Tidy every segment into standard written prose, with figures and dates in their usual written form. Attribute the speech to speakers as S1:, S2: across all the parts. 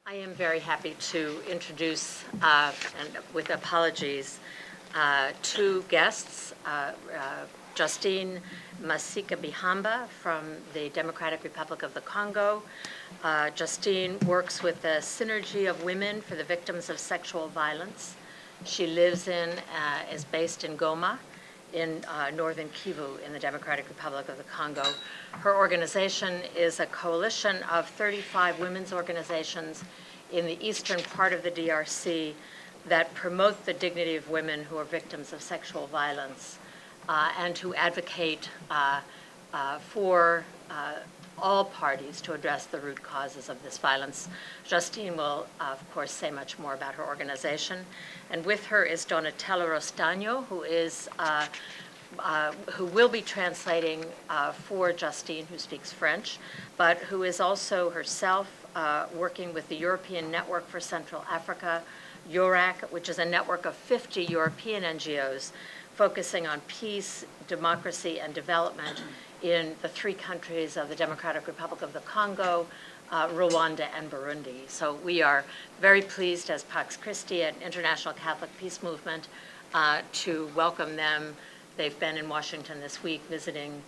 S1: I am very happy to introduce, and with apologies, two guests, Justine Masika Bihamba from the Democratic Republic of the Congo. Justine works with the Synergy of Women for the Victims of Sexual Violence. She lives is based in Goma, in northern Kivu in the Democratic Republic of the Congo. Her organization is a coalition of 35 women's organizations in the eastern part of the DRC that promote the dignity of women who are victims of sexual violence and who advocate for all parties to address the root causes of this violence. Justine will, of course, say much more about her organization. And with her is Donatella Rostagno, who will be translating for Justine, who speaks French, but who is also herself working with the European Network for Central Africa, EURAC, which is a network of 50 European NGOs focusing on peace, democracy, and development in the three countries of the Democratic Republic of the Congo, Rwanda, and Burundi. So we are very pleased as Pax Christi and International Catholic Peace Movement to welcome them. They've been in Washington this week visiting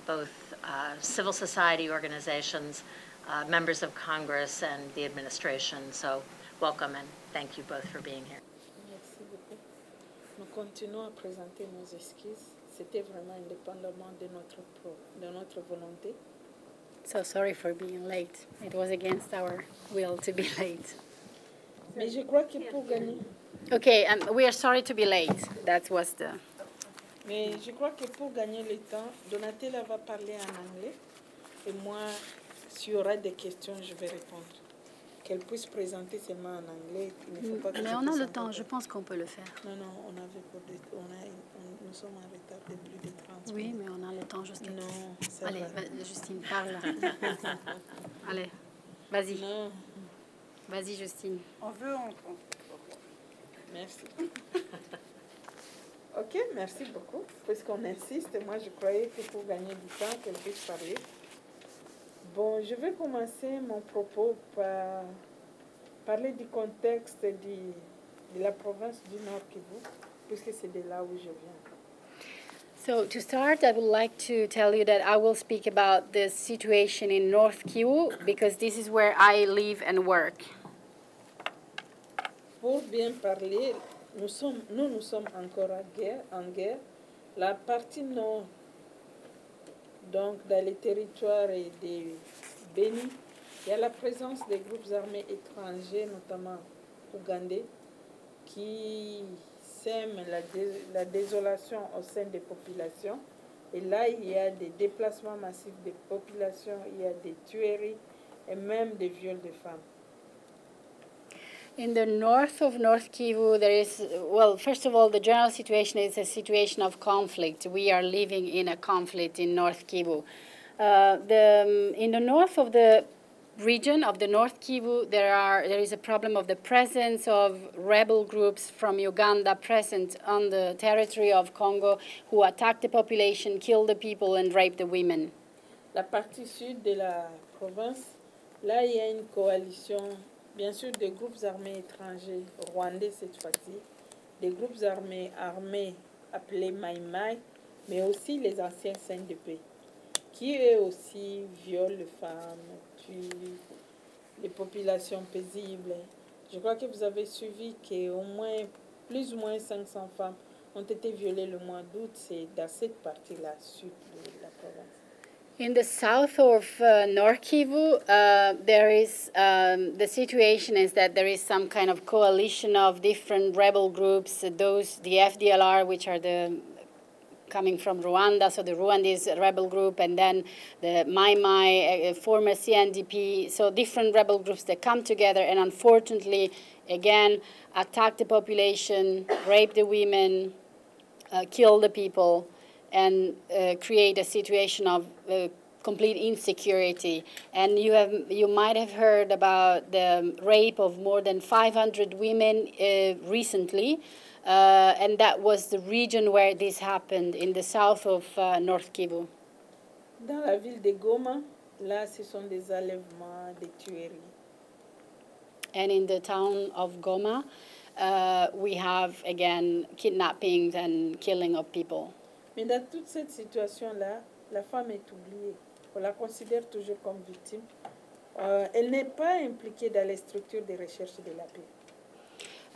S1: both civil society organizations, members of Congress, and the administration. So welcome and thank you both for being here.
S2: Merci beaucoup. Nous continuons à présenter nos esquisses. C'était vraiment indépendamment de notre volonté.
S3: So sorry for being late. It was against our will to be late.
S2: Mais je crois que pour gagner.
S3: Okay, we are sorry to be late. That was the.
S2: Mais je crois que pour gagner le temps, Donatella va parler en anglais et moi, s'il y aura des questions, je vais répondre. Qu'elle puisse présenter seulement en anglais. Il ne faut pas que
S3: mais on a le temps, je pense qu'on peut le faire.
S2: Non, nous sommes en retard de plus de 30 minutes.
S3: Oui, mais on a le temps jusqu'à...
S2: Non, ça
S3: Allez,
S2: va.
S3: Justine, parle. Allez, vas-y.
S2: Non.
S3: Vas-y, Justine.
S2: On veut... Merci. Ok, merci beaucoup. Puisqu'on insiste, moi je croyais que pour gagner du temps, qu'elle puisse parler. Bon, je vais commencer mon propos par parler du contexte de la province du Nord Kivu, puisque c'est de là où je viens.
S3: So to start, I would like to tell you that I will speak about the situation in North Kivu, because this is where I live and work.
S2: Pour bien parler, nous sommes encore en guerre. La partie nord, donc dans les territoires de Béni, il y a la présence des groupes armés étrangers, notamment ougandais, qui sèment la désolation au sein des populations. Et là, il y a des déplacements massifs des populations, il y a des tueries et même des viols de femmes.
S3: In the north of North Kivu, there is, well, first of all, the general situation is a situation of conflict. We are living in a conflict in North Kivu. In the north of the region of the North Kivu, there is a problem of the presence of rebel groups from Uganda present on the territory of Congo who attack the population, kill the people, and rape the women.
S2: La partie sud de la province, là, il y a une coalition, bien sûr, des groupes armés étrangers, rwandais cette fois-ci, des groupes armés appelés Mai Mai, mais aussi les anciens CNDP, qui eux aussi violent les femmes, tuent les populations paisibles. Je crois que vous avez suivi qu'au moins, plus ou moins 500 femmes ont été violées le mois d'août. C'est dans cette partie-là, sud de la province.
S3: In the south of North Kivu, there is the situation is that there is some kind of coalition of different rebel groups. The FDLR, which are coming from Rwanda, so the Rwandese rebel group, and then the Mai Mai, former CNDP. So different rebel groups that come together and unfortunately, again, attack the population, rape the women, kill the people, and create a situation of complete insecurity. And you might have heard about the rape of more than 500 women recently, and that was the region where this happened, in the south of North Kivu.
S2: Dans la ville de Goma, là, ce sont des enlèvements, des tueries.
S3: and in the town of Goma, we have, again, kidnappings and killing of people.
S2: Mais dans toute cette situation-là, la femme est oubliée. On la considère toujours comme victime. Elle n'est pas impliquée dans les structures de recherche de la paix.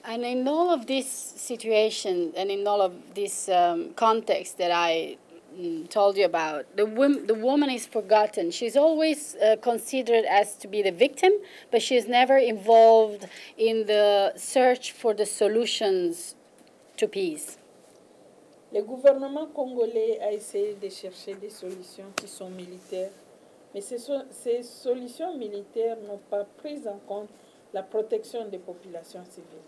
S3: And in all of this situation and in all of this context that I told you about, the woman is forgotten. She's always considered as to be the victim, but she is never involved in the search for the solutions to peace.
S2: Le gouvernement congolais a essayé de chercher des solutions qui sont militaires, mais ces solutions militaires n'ont pas pris en compte la protection des populations civiles.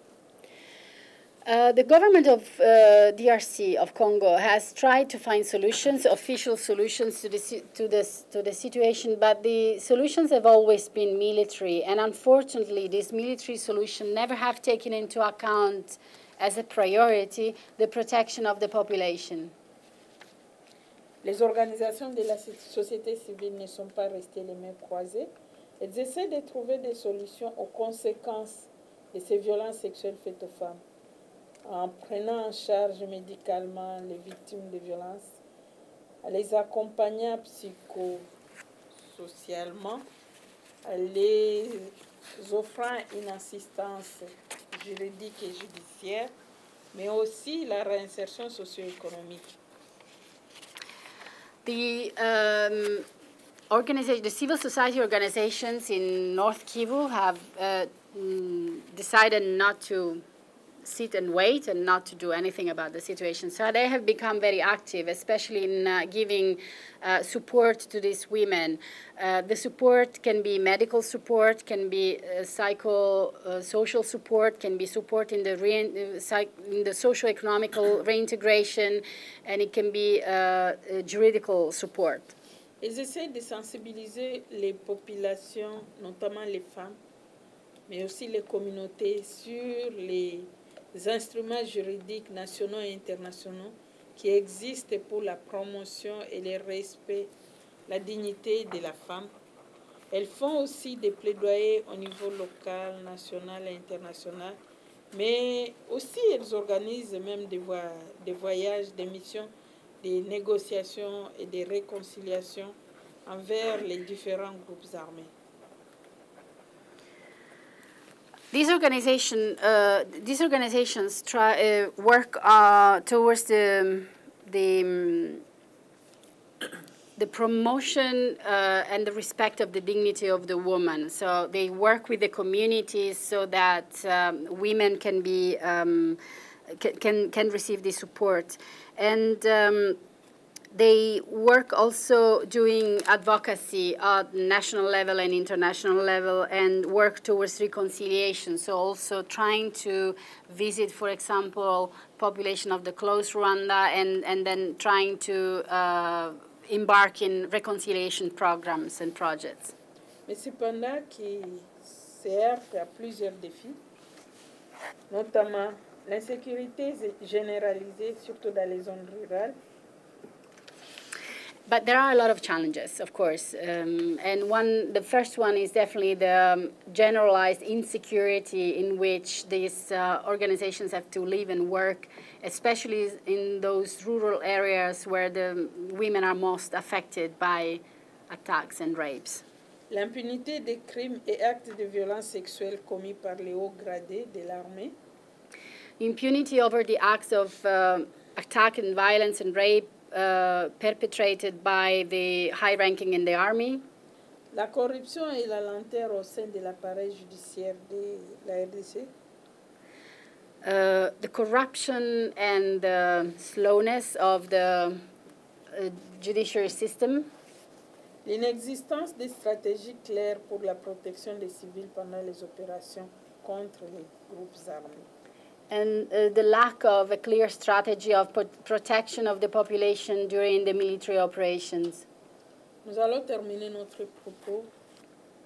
S3: The government of DRC, of Congo, has tried to find solutions, official solutions to the situation, but the solutions have always been military, and unfortunately this military solution never have taken into account as a priority the protection of the population.
S2: Les organisations de la société civile ne sont pas restées les mains croisées. Elles essaient de trouver des solutions aux conséquences de ces violences sexuelles faites aux femmes, en prenant en charge médicalement les victimes de violences, en les accompagnant psychosocialement, en les offrant une assistance juridique et judiciaire, mais aussi la réinsertion socio-économique.
S3: The civil society organizations in North Kivu have decided not to sit and wait and not to do anything about the situation. So they have become very active, especially in giving support to these women. The support can be medical support, can be social support, can be support in the socio-economical reintegration, and it can be juridical support.
S2: Ils essaient de sensibiliser les populations, notamment les femmes, mais aussi les communautés, sur les instruments juridiques nationaux et internationaux qui existent pour la promotion et le respect, la dignité de la femme. Elles font aussi des plaidoyers au niveau local, national et international, mais aussi elles organisent même des voyages, des missions, des négociations et des réconciliations envers les différents groupes armés.
S3: These organizations work towards the promotion and the respect of the dignity of the woman. So they work with the communities so that women can be can receive the support, and they work also doing advocacy at national level and international level and work towards reconciliation. So also trying to visit, for example, population of the close Rwanda and then trying to embark in reconciliation programs and projects.
S2: Mais cependant, qui se heurte à plusieurs défis, notamment l'insécurité généralisée, surtout dans les zones rurales.
S3: But there are a lot of challenges, of course, and the first one is definitely the generalized insecurity in which these organizations have to live and work, especially in those rural areas where the women are most affected by attacks and rapes.
S2: L'impunité des crimes et actes de violence sexuelle commis par les hauts gradés de l'armée.
S3: Impunity over the acts of attack and violence and rape perpetrated by the high-ranking in the army.
S2: La corruption et la lenteur au sein de l'appareil judiciaire de la RDC.
S3: The corruption and the slowness of the judiciary system.
S2: L'inexistence de stratégies claires pour la protection des civils pendant les opérations contre les groupes armés.
S3: And the lack of a clear strategy of protection of the population during the military operations.
S2: Nous allons terminer notre propos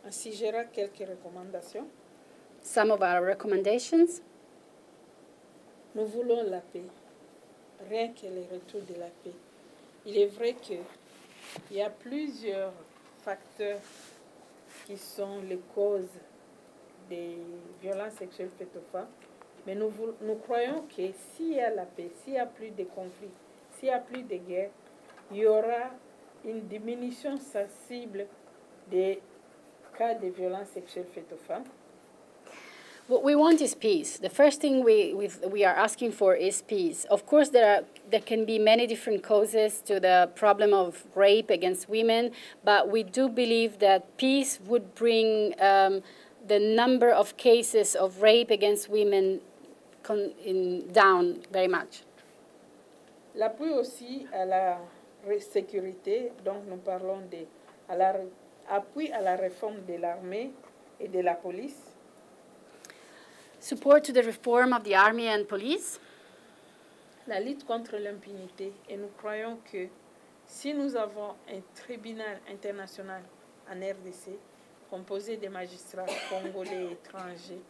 S2: en suggérant quelques recommandations.
S3: Some of our recommendations.
S2: Nous voulons la paix, rien que le retour de la paix. Il est vrai qu'il y a plusieurs facteurs qui sont les causes des violences sexuelles faites aux femmes. Mais nous croyons que s'il y a la paix, s'il n'y a plus de conflits, s'il n'y a plus de guerre, il y aura une diminution sensible des cas de violences sexuelles faites aux femmes.
S3: What we want is peace. The first thing we are asking for is peace. Of course, there can be many different causes to the problem of rape against women, but we do believe that peace would bring the number of cases of rape against women down very much.
S2: L'appui aussi à la sécurité, donc nous parlons de appui à la réforme de l'armée et de la police.
S3: Support to the reform of the army and police.
S2: La lutte contre l'impunité. Et nous croyons que si nous avons un tribunal international en RDC, composé de magistrats congolais et étrangers,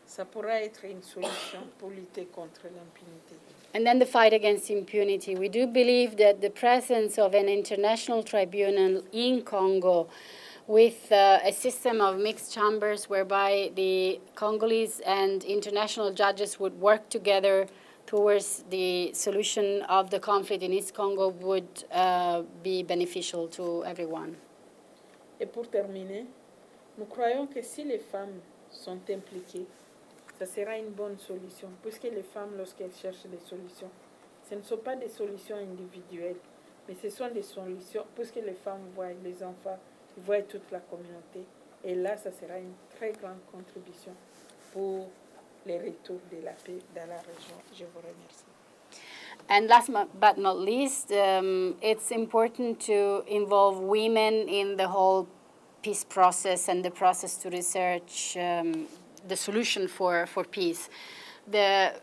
S2: ça pourra être une solution pour lutter contre l'impunité.
S3: And then the fight against impunity. We do believe that the presence of an international tribunal in Congo with a system of mixed chambers whereby the Congolese and international judges would work together towards the solution of the conflict in East Congo would be beneficial to everyone.
S2: Et pour terminer, nous croyons que si les femmes sont impliquées, ça sera une bonne solution, puisque les femmes, lorsqu'elles cherchent des solutions, ce ne sont pas des solutions individuelles, mais ce sont des solutions, puisque les femmes voient les enfants, ils voient toute la communauté, et là, ça sera une très grande contribution pour le retour de la paix dans la région. Je vous remercie.
S3: And last but not least, it's important to involve women in the whole peace process and the process to research the solution for peace. The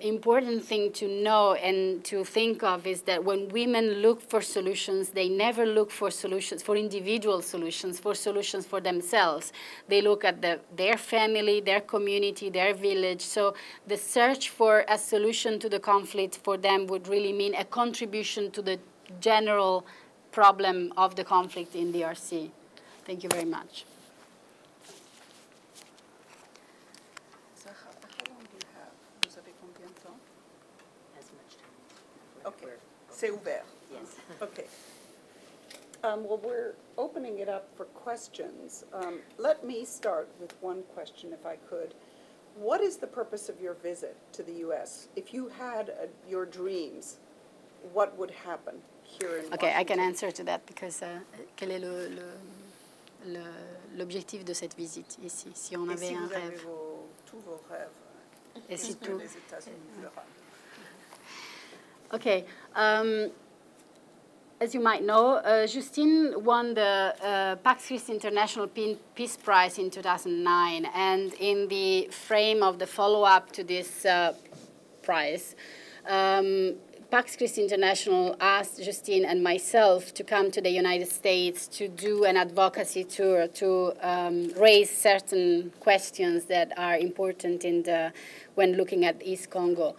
S3: important thing to know and to think of is that when women look for solutions, they never look for solutions, for individual solutions, for solutions for themselves. They look at their family, their community, their village. So the search for a solution to the conflict for them would really mean a contribution to the general problem of the conflict in DRC. Thank you very much.
S4: Okay, c'est ouvert.
S1: Yes.
S4: Okay. Well, we're opening it up for questions. Let me start with one question, if I could. What is the purpose of your visit to the U.S.? If you had your dreams, what would happen here in Washington?
S3: Okay, I can answer to that because quel est l'objectif de cette visite ici, si on avait un rêve?
S4: Tous vos rêves,
S3: Et si
S4: que
S3: tout.
S4: les États-Unis fera.
S3: Okay. As you might know, Justine won the Pax Christi International Peace Prize in 2009, and in the frame of the follow-up to this prize, Pax Christi International asked Justine and myself to come to the United States to do an advocacy tour to raise certain questions that are important when looking at East Congo.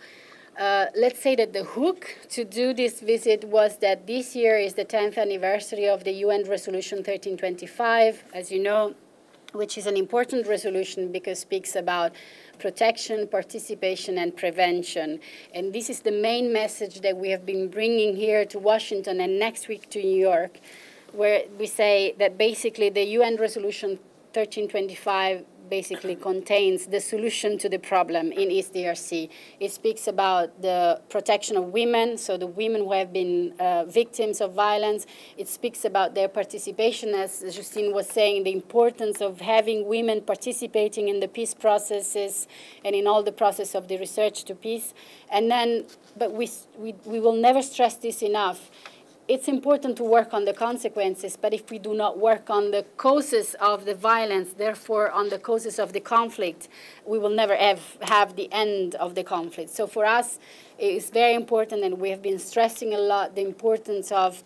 S3: Let's say that the hook to do this visit was that this year is the 10th anniversary of the UN Resolution 1325, as you know, which is an important resolution because it speaks about protection, participation, and prevention. And this is the main message that we have been bringing here to Washington and next week to New York, where we say that basically the UN Resolution 1325 basically contains the solution to the problem in East DRC. It speaks about the protection of women, so the women who have been victims of violence. It speaks about their participation, as Justine was saying, the importance of having women participating in the peace processes and in all the process of the research to peace. And then, but we will never stress this enough. It's important to work on the consequences, but if we do not work on the causes of the violence, therefore on the causes of the conflict, we will never have the end of the conflict. So for us, it's very important, and we have been stressing a lot the importance of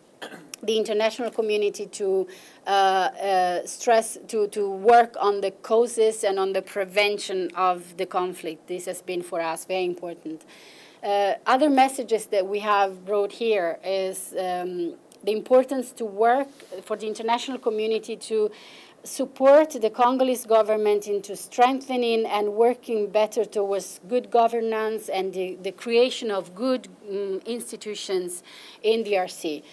S3: the international community to to work on the causes and on the prevention of the conflict. This has been for us very important. Other messages that we have brought here is the importance to work for the international community to support the Congolese government into strengthening and working better towards good governance and the creation of good institutions in DRC.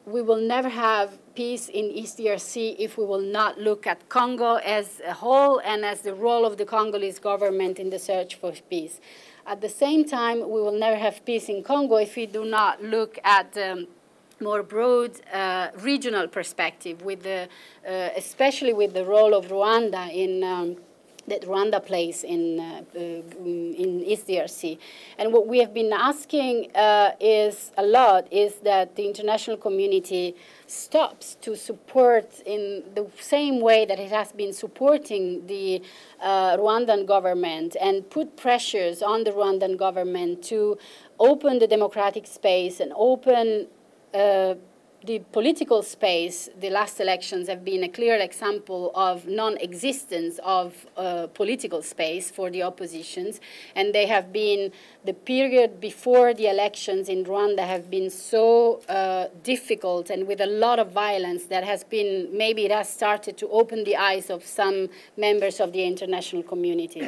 S3: We will never have peace in East DRC if we will not look at Congo as a whole and as the role of the Congolese government in the search for peace. At the same time, we will never have peace in Congo if we do not look at more broad regional perspective, with the, especially with the role of Rwanda in that Rwanda plays in East DRC. And what we have been asking is that the international community stops to support in the same way that it has been supporting the Rwandan government and put pressures on the Rwandan government to open the democratic space and open the political space. The last elections have been a clear example of non-existence of political space for the oppositions, and they have been, the period before the elections in Rwanda have been so difficult and with a lot of violence that has been, maybe it has started to open the eyes of some members of the international community.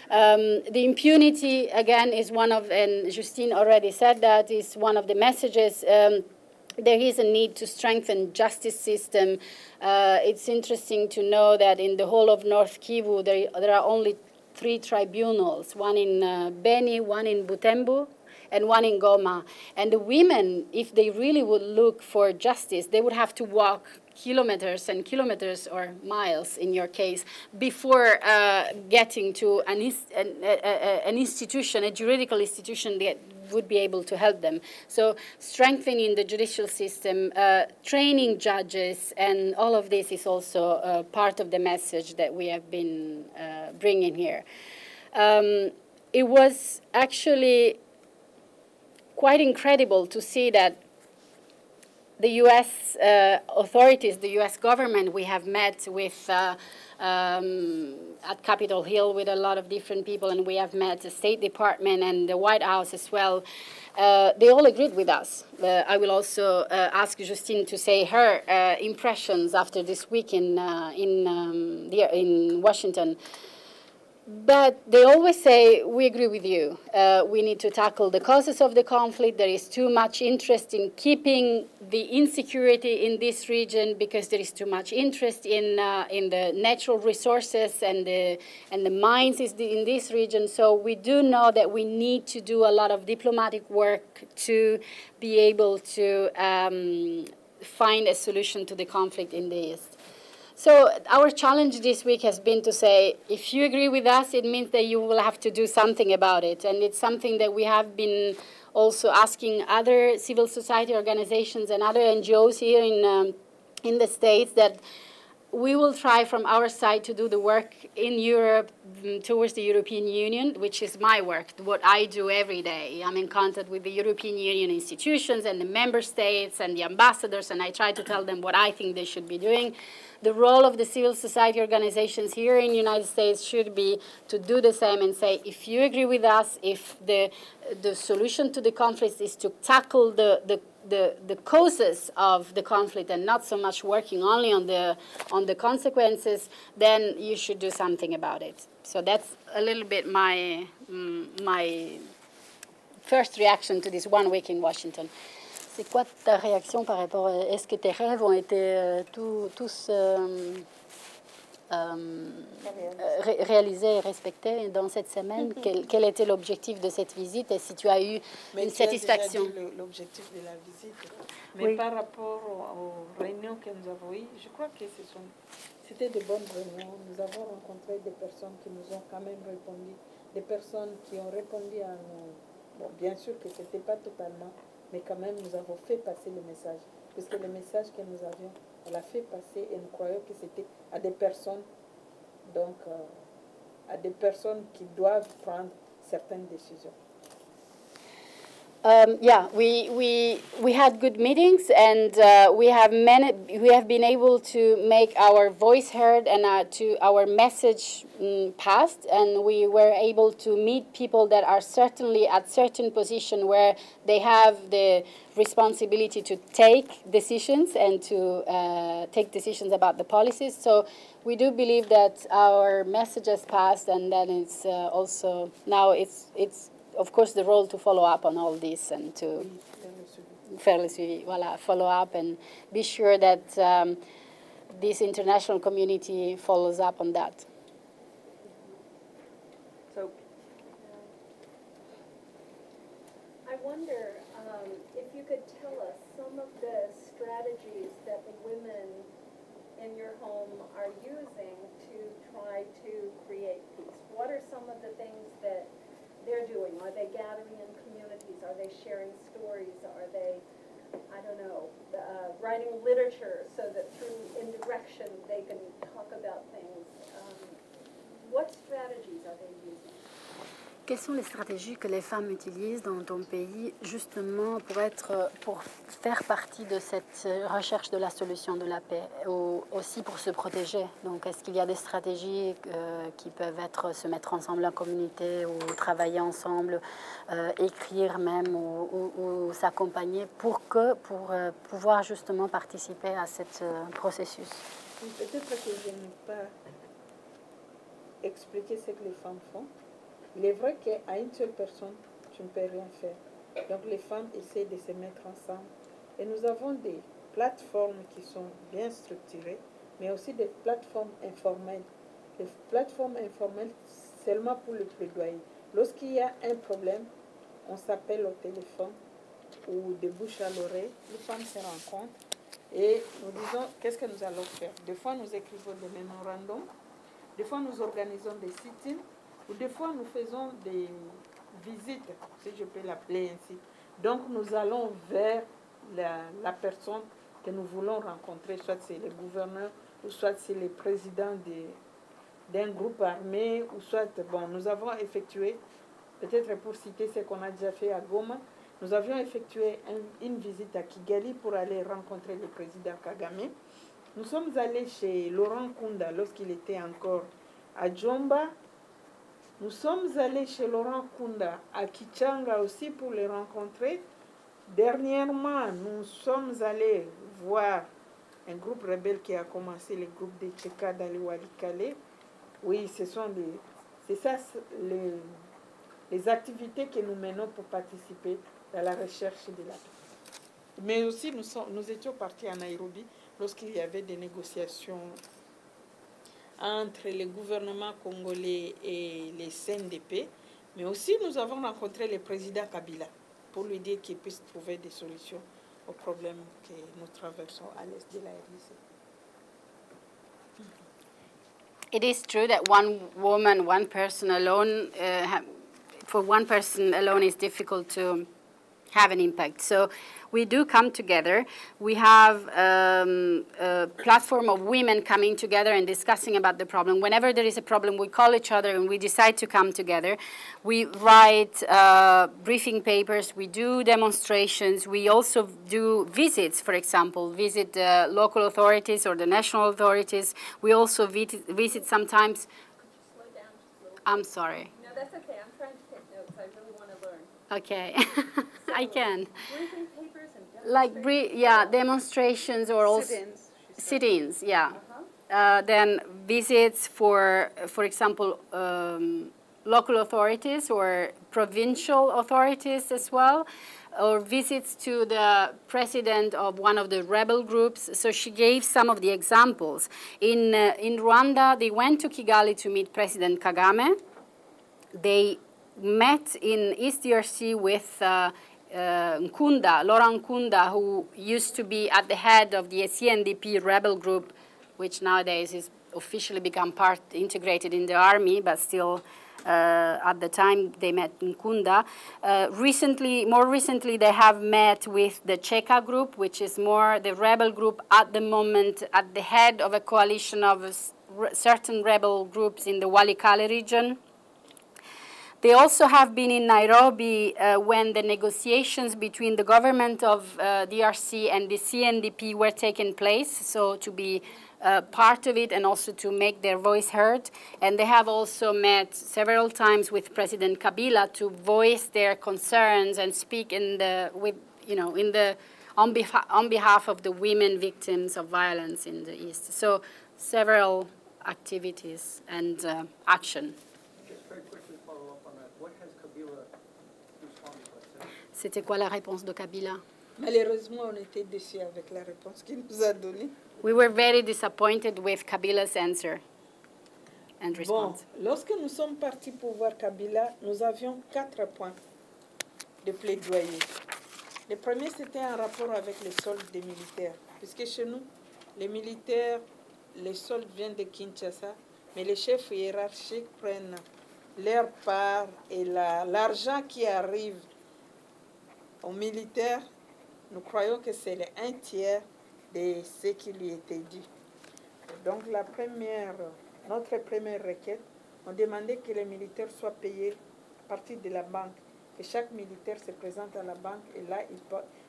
S3: The impunity, again, is one of, and Justine already said that, is one of the messages. There is a need to strengthen justice system. It's interesting to know that in the whole of North Kivu, there are only 3 tribunals, one in Beni, one in Butembo, and one in Goma. And the women, if they really would look for justice, they would have to walk kilometers and kilometers, or miles in your case, before getting to an institution, a juridical institution that would be able to help them. So strengthening the judicial system, training judges, and all of this is also part of the message that we have been bringing here. It was actually quite incredible to see that the U.S. Authorities, the U.S. government, we have met with at Capitol Hill with a lot of different people, and we have met the State Department and the White House as well. They all agreed with us. I will also ask Justine to say her impressions after this week in Washington. But they always say, we agree with you. We need to tackle the causes of the conflict. There is too much interest in keeping the insecurity in this region because there is too much interest in the natural resources and the mines in this region. So we do know that we need to do a lot of diplomatic work to be able to find a solution to the conflict in the East. So our challenge this week has been to say, if you agree with us, it means that you will have to do something about it. And it's something that we have been also asking other civil society organizations and other NGOs here in the States, that we will try from our side to do the work in Europe towards the European Union, which is my work, what I do every day. I'm in contact with the European Union institutions and the member states and the ambassadors, and I try to tell them what I think they should be doing. The role of the civil society organizations here in the United States should be to do the same and say, if you agree with us, if the solution to the conflict is to tackle the causes of the conflict and not so much working only on the consequences, then you should do something about it. So that's a little bit my first reaction to this 1 week in Washington. C'est quoi ta réaction par rapport à, est-ce que tes rêves ont été tous réalisés et respectés dans cette semaine? Quel était l'objectif de cette visite et si tu as eu une satisfaction?
S2: L'objectif de la visite. Mais oui, par rapport aux réunions que nous avons eues, je crois que c'était de bonnes réunions. Nous avons rencontré des personnes qui nous ont quand même répondu, des personnes qui ont répondu à nous. Bon, bien sûr que ce n'était pas totalement, mais quand même nous avons fait passer le message. Parce que le message que nous avions, on l'a fait passer et nous croyons que c'était à des personnes, donc à des personnes qui doivent prendre certaines décisions.
S3: Yeah, we had good meetings, and we have been able to make our voice heard and to our message passed, and we were able to meet people that are certainly at certain position where they have the responsibility to take decisions and to take decisions about the policies. So we do believe that our message has passed, and then it's also now it's of course, the role to follow up on all this and to follow up and be sure that this international community follows up on that.
S4: So,
S5: I wonder if you could tell us some of the strategies that the women in your home are using to try to create peace. What are some of the things that they're doing? Are they gathering in communities? Are they sharing stories? Are they, I don't know, writing literature so that through indirection they can talk about things? What strategies are they using?
S3: Quelles sont les stratégies que les femmes utilisent dans ton pays justement pour faire partie de cette recherche de la solution de la paix, ou aussi pour se protéger? Donc, est-ce qu'il y a des stratégies qui peuvent être se mettre ensemble en communauté ou travailler ensemble, écrire même ou s'accompagner pour pouvoir justement participer à ce processus?
S2: Peut-être que je n'ai pas expliqué ce que les femmes font. Il est vrai qu'à une seule personne, tu ne peux rien faire. Donc les femmes essaient de se mettre ensemble. Et nous avons des plateformes qui sont bien structurées, mais aussi des plateformes informelles. Les plateformes informelles seulement pour le plaidoyer. Lorsqu'il y a un problème, on s'appelle au téléphone ou de bouche à l'oreille. Les femmes se rencontrent et nous disons qu'est-ce que nous allons faire. Des fois, nous écrivons des mémorandums. Des fois, nous organisons des sit-ins. Ou des fois, nous faisons des visites, si je peux l'appeler ainsi. Donc, nous allons vers la personne que nous voulons rencontrer, soit c'est le gouverneur, ou soit c'est le président d'un groupe armé, ou soit, bon, nous avons effectué, peut-être pour citer ce qu'on a déjà fait à Goma, nous avions effectué une visite à Kigali pour aller rencontrer le président Kagame. Nous sommes allés chez Laurent Kunda lorsqu'il était encore à Djomba. Nous sommes allés chez Laurent Kunda à Kichanga aussi pour les rencontrer. Dernièrement, nous sommes allés voir un groupe rebelle qui a commencé, le groupe de Tcheka d'Aliwalikale. Oui, c'est ça les activités que nous menons pour participer à la recherche de la paix. Mais aussi, nous étions partis à Nairobi lorsqu'il y avait des négociations entre le gouvernement congolais et les CNDP, mais aussi nous avons rencontré le président Kabila pour lui dire qu'il puisse trouver des solutions aux problèmes que nous traversons à l'est de la RDC.
S3: It is true that one woman, one person alone, for one person alone is difficult to have an impact. So we do come together. We have a platform of women coming together and discussing about the problem. Whenever there is a problem, we call each other and we decide to come together. We write briefing papers. We do demonstrations. We also do visits, for example, visit the local authorities or the national authorities. We also visit sometimes.
S5: Slow down just a little bit.
S3: I'm sorry.
S5: No, that's okay. I'm trying to take notes. I really want to learn.
S3: Okay, I can.
S5: Briefing papers and
S3: Like, demonstrations or also sit-ins, yeah. Then visits for example, local authorities or provincial authorities as well, or visits to the president of one of the rebel groups. So she gave some of the examples. In Rwanda, they went to Kigali to meet President Kagame. They met in East DRC with Nkunda, Laurent Nkunda, who used to be at the head of the CNDP rebel group, which nowadays is officially become integrated in the army, but still at the time they met Nkunda. More recently, they have met with the Cheka group, which is more the rebel group at the moment at the head of a coalition of certain rebel groups in the Walikale region. They also have been in Nairobi when the negotiations between the government of DRC and the CNDP were taking place, so to be part of it and also to make their voice heard. And they have also met several times with President Kabila to voice their concerns and speak in the, with, you know, in the, on behalf of the women victims of violence in the East. So several activities and action.
S6: Just very quickly follow up on that. What has Kabila responded with?
S3: C'était quoi la réponse de Kabila?
S2: Malheureusement, on était déçus avec la réponse qu'il nous a donnée.
S3: We were very disappointed with Kabila's answer and
S2: Bon,
S3: response.
S2: lorsque nous sommes partis pour voir Kabila, nous avions 4 points de plaidoyer. Le premier, c'était un rapport avec les soldes des militaires. Puisque chez nous, les militaires, les soldes viennent de Kinshasa, mais les chefs hiérarchiques prennent leur part et l'argent qui arrive aux militaires, nous croyons que c'est le 1/3 de ce qui lui était dit. Donc notre première requête, on demandait que les militaires soient payés à partir de la banque, que chaque militaire se présente à la banque et là,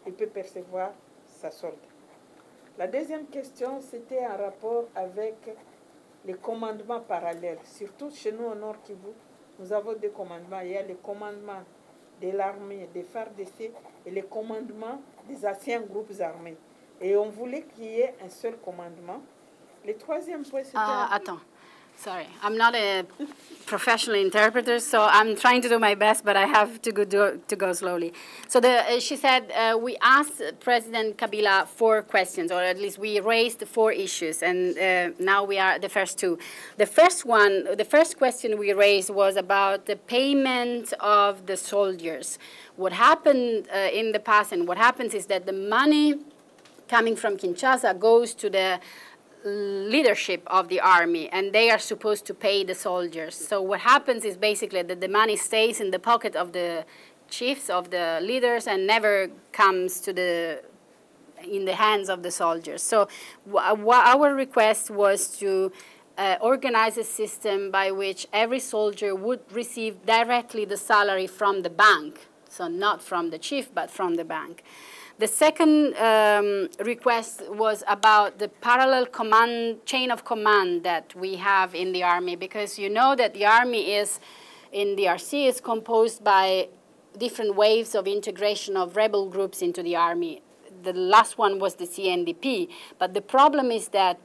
S2: il peut percevoir sa solde. La deuxième question, c'était un rapport avec les commandements parallèles. Surtout chez nous au Nord Kivu, nous avons 2 commandements. Il y a le commandement de l'armée des FARDC et le commandement des anciens groupes armés. Et on voulait qu'il y ait un seul commandement. Le troisième point, c'était...
S3: Attends. Sorry, I'm not a professional interpreter, so I'm trying to do my best, but I have to go slowly. So she said, we asked President Kabila 4 questions, or at least we raised 4 issues, and now we are the first 2. The first question we raised was about the payment of the soldiers. What happened in the past, and what happens is that the money coming from Kinshasa goes to the leadership of the army, and they are supposed to pay the soldiers. So what happens is basically that the money stays in the pocket of the chiefs, of the leaders, and never comes to in the hands of the soldiers. So our request was to organize a system by which every soldier would receive directly the salary from the bank, so not from the chief, but from the bank. The second request was about the parallel chain of command that we have in the army, because you know that the army in DRC is composed by different waves of integration of rebel groups into the army. The last one was the CNDP, but the problem is that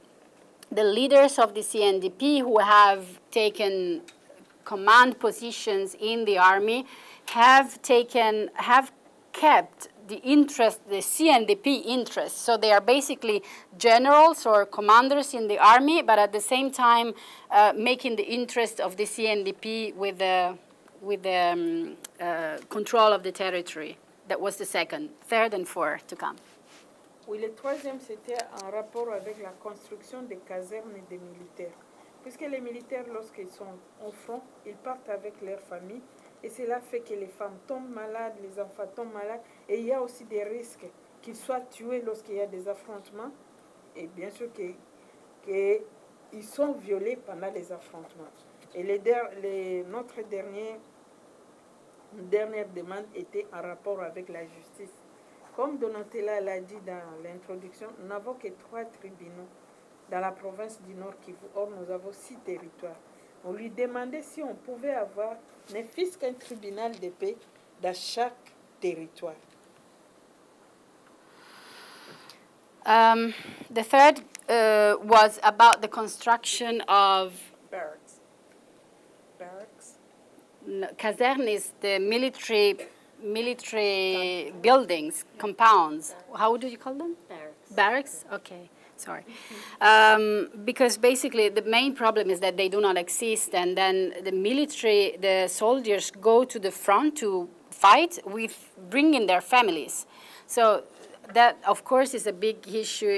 S3: the leaders of the CNDP who have taken command positions in the army have kept the CNDP interest. So they are basically generals or commanders in the army, but at the same time making the interest of the CNDP with the control of the territory. That was the second. Third and fourth to come.
S2: Oui, le troisième, c'était en rapport avec la construction des casernes des militaires. Puisque les militaires, lorsqu'ils sont au front, ils partent avec leur famille. Et cela fait que les femmes tombent malades, les enfants tombent malades. Et il y a aussi des risques qu'ils soient tués lorsqu'il y a des affrontements. Et bien sûr qu'ils sont violés pendant les affrontements. Et notre dernière demande était en rapport avec la justice. Comme Donatella l'a dit dans l'introduction, nous n'avons que 3 tribunaux dans la province du Nord Kivu. Or, nous avons 6 territoires. On lui demandait si on pouvait avoir ne fût-ce qu'un tribunal de paix dans chaque territoire.
S3: The third was about the construction of...
S4: Barracks. Barracks?
S3: Caserne is the military buildings, compounds. How do you call them?
S1: Barracks.
S3: Barracks? Okay, sorry. Because basically the main problem is that they do not exist, and then the soldiers go to the front to fight with bringing their families. So that, of course, is a big issue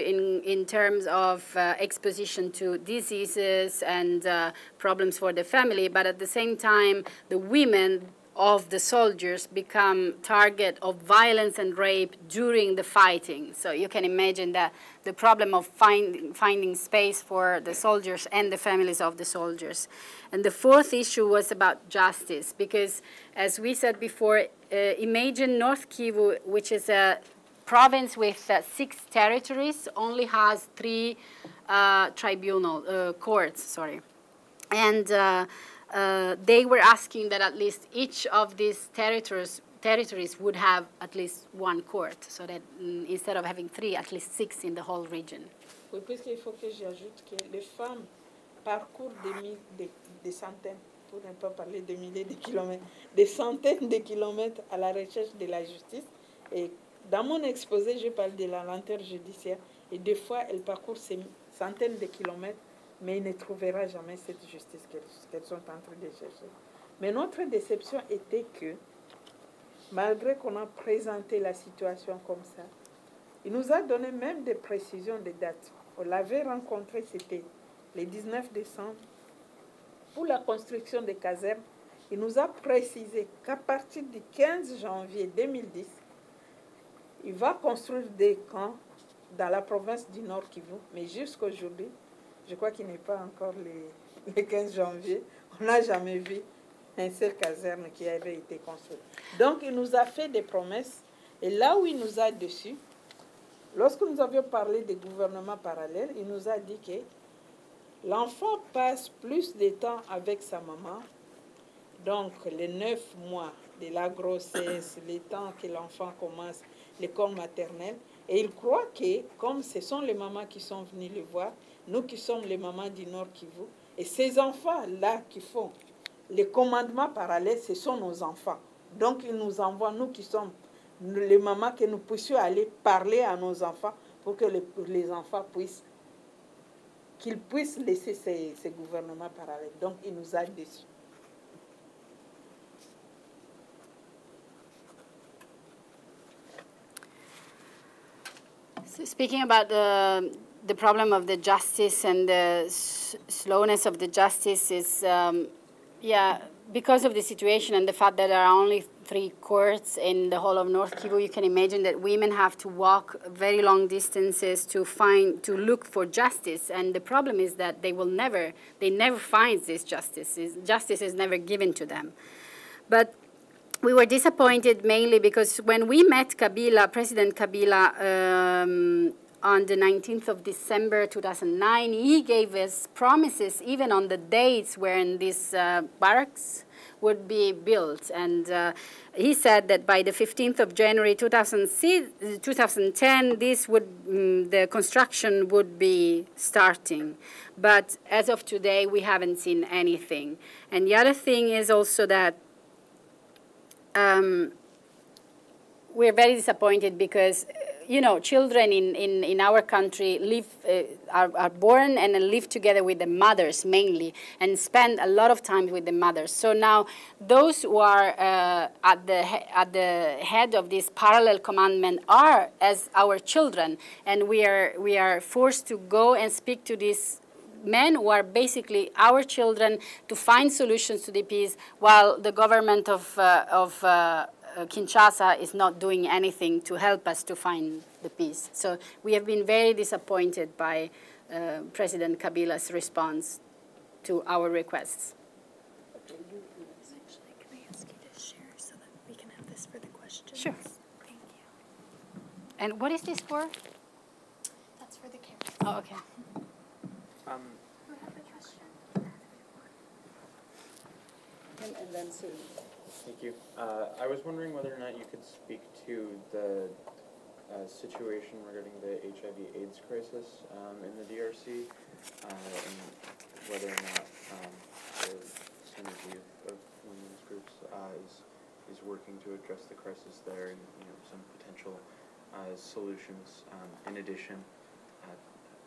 S3: in terms of exposition to diseases and problems for the family, but at the same time, the women of the soldiers become target of violence and rape during the fighting. So you can imagine that the problem of finding space for the soldiers and the families of the soldiers. And the fourth issue was about justice, because as we said before, imagine North Kivu, which is a province with 6 territories, only has 3 courts, sorry. And they were asking that at least each of these territories would have at least 1 court, so that instead of having 3, at least 6 in the whole region.
S2: Oui, puisqu'il faut que j'ajoute que les femmes parcourent des centaines, pour ne pas parler de milliers de kilomètres, des centaines de kilomètres à la recherche de la justice. Et dans mon exposé, je parle de la lenteur judiciaire. Et des fois, elles parcourent ces centaines de kilomètres, mais il ne trouvera jamais cette justice qu'elles sont en train de chercher. Mais notre déception était que, malgré qu'on a présenté la situation comme ça, il nous a donné même des précisions de dates. On l'avait rencontré, c'était le 19 décembre, pour la construction des casernes. Il nous a précisé qu'à partir du 15 janvier 2010, il va construire des camps dans la province du Nord Kivu, mais jusqu'à aujourd'hui, je crois qu'il n'est pas encore le 15 janvier, on n'a jamais vu un seul caserne qui avait été construit. Donc il nous a fait des promesses, et là où il nous a déçus, lorsque nous avions parlé des gouvernements parallèles, il nous a dit que l'enfant passe plus de temps avec sa maman, donc les 9 mois de la grossesse, le temps que l'enfant commence l'école maternelle, et il croit que, comme ce sont les mamans qui sont venues le voir, nous qui sommes les mamans du Nord Kivu, et ces enfants-là qui font les commandements parallèles, ce sont nos enfants. Donc ils nous envoient, nous qui sommes les mamans, que nous puissions aller parler à nos enfants pour que les enfants puissent laisser ces gouvernements parallèles. Donc il nous a déçus.
S3: So speaking about the problem of the justice and the slowness of the justice is, because of the situation and the fact that there are only 3 courts in the whole of North Kivu, you can imagine that women have to walk very long distances to look for justice. And the problem is that they never find this justice. Justice is never given to them. But we were disappointed mainly because when we met President Kabila, on the 19th of December 2009, he gave us promises even on the dates when these barracks would be built. And he said that by the 15th of January 2010, the construction would be starting. But as of today, we haven't seen anything. And the other thing is also that we're very disappointed because, children in our country are born and live together with the mothers mainly and spend a lot of time with the mothers. So now those who are at the head of this parallel commandment are as our children, and we are forced to go and speak to these men who are basically our children to find solutions to the peace, while the government of Kinshasa is not doing anything to help us to find the peace. So we have been very disappointed by President Kabila's response to our requests.
S7: Actually, can I ask you to share so that we can have this for the questions?
S3: Sure.
S7: Thank you.
S3: And what is this for?
S7: That's for the camera.
S3: Oh, okay.
S7: Who have a question?
S4: And then Sue.
S8: Thank you. I was wondering whether or not you could speak to the situation regarding the HIV/AIDS crisis in the DRC, and whether or not the synergy of women's groups is working to address the crisis there, and some potential solutions. In addition,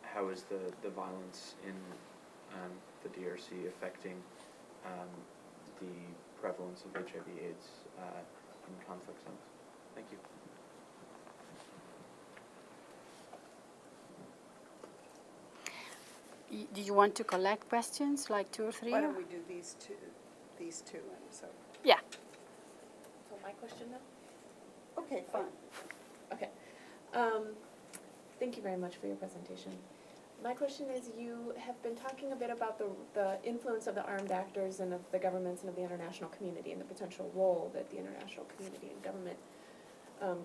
S8: how is the violence in the DRC affecting the prevalence of HIV/AIDS in conflict zones? Thank you.
S3: Do you want to collect questions, like 2 or 3?
S4: Why don't we do these two, and so.
S3: Yeah.
S9: my question now?
S4: Okay, fine.
S9: Okay. Thank you very much for your presentation. My question is, you have been talking a bit about the influence of the armed actors and of the governments and of the international community and the potential role that the international community and government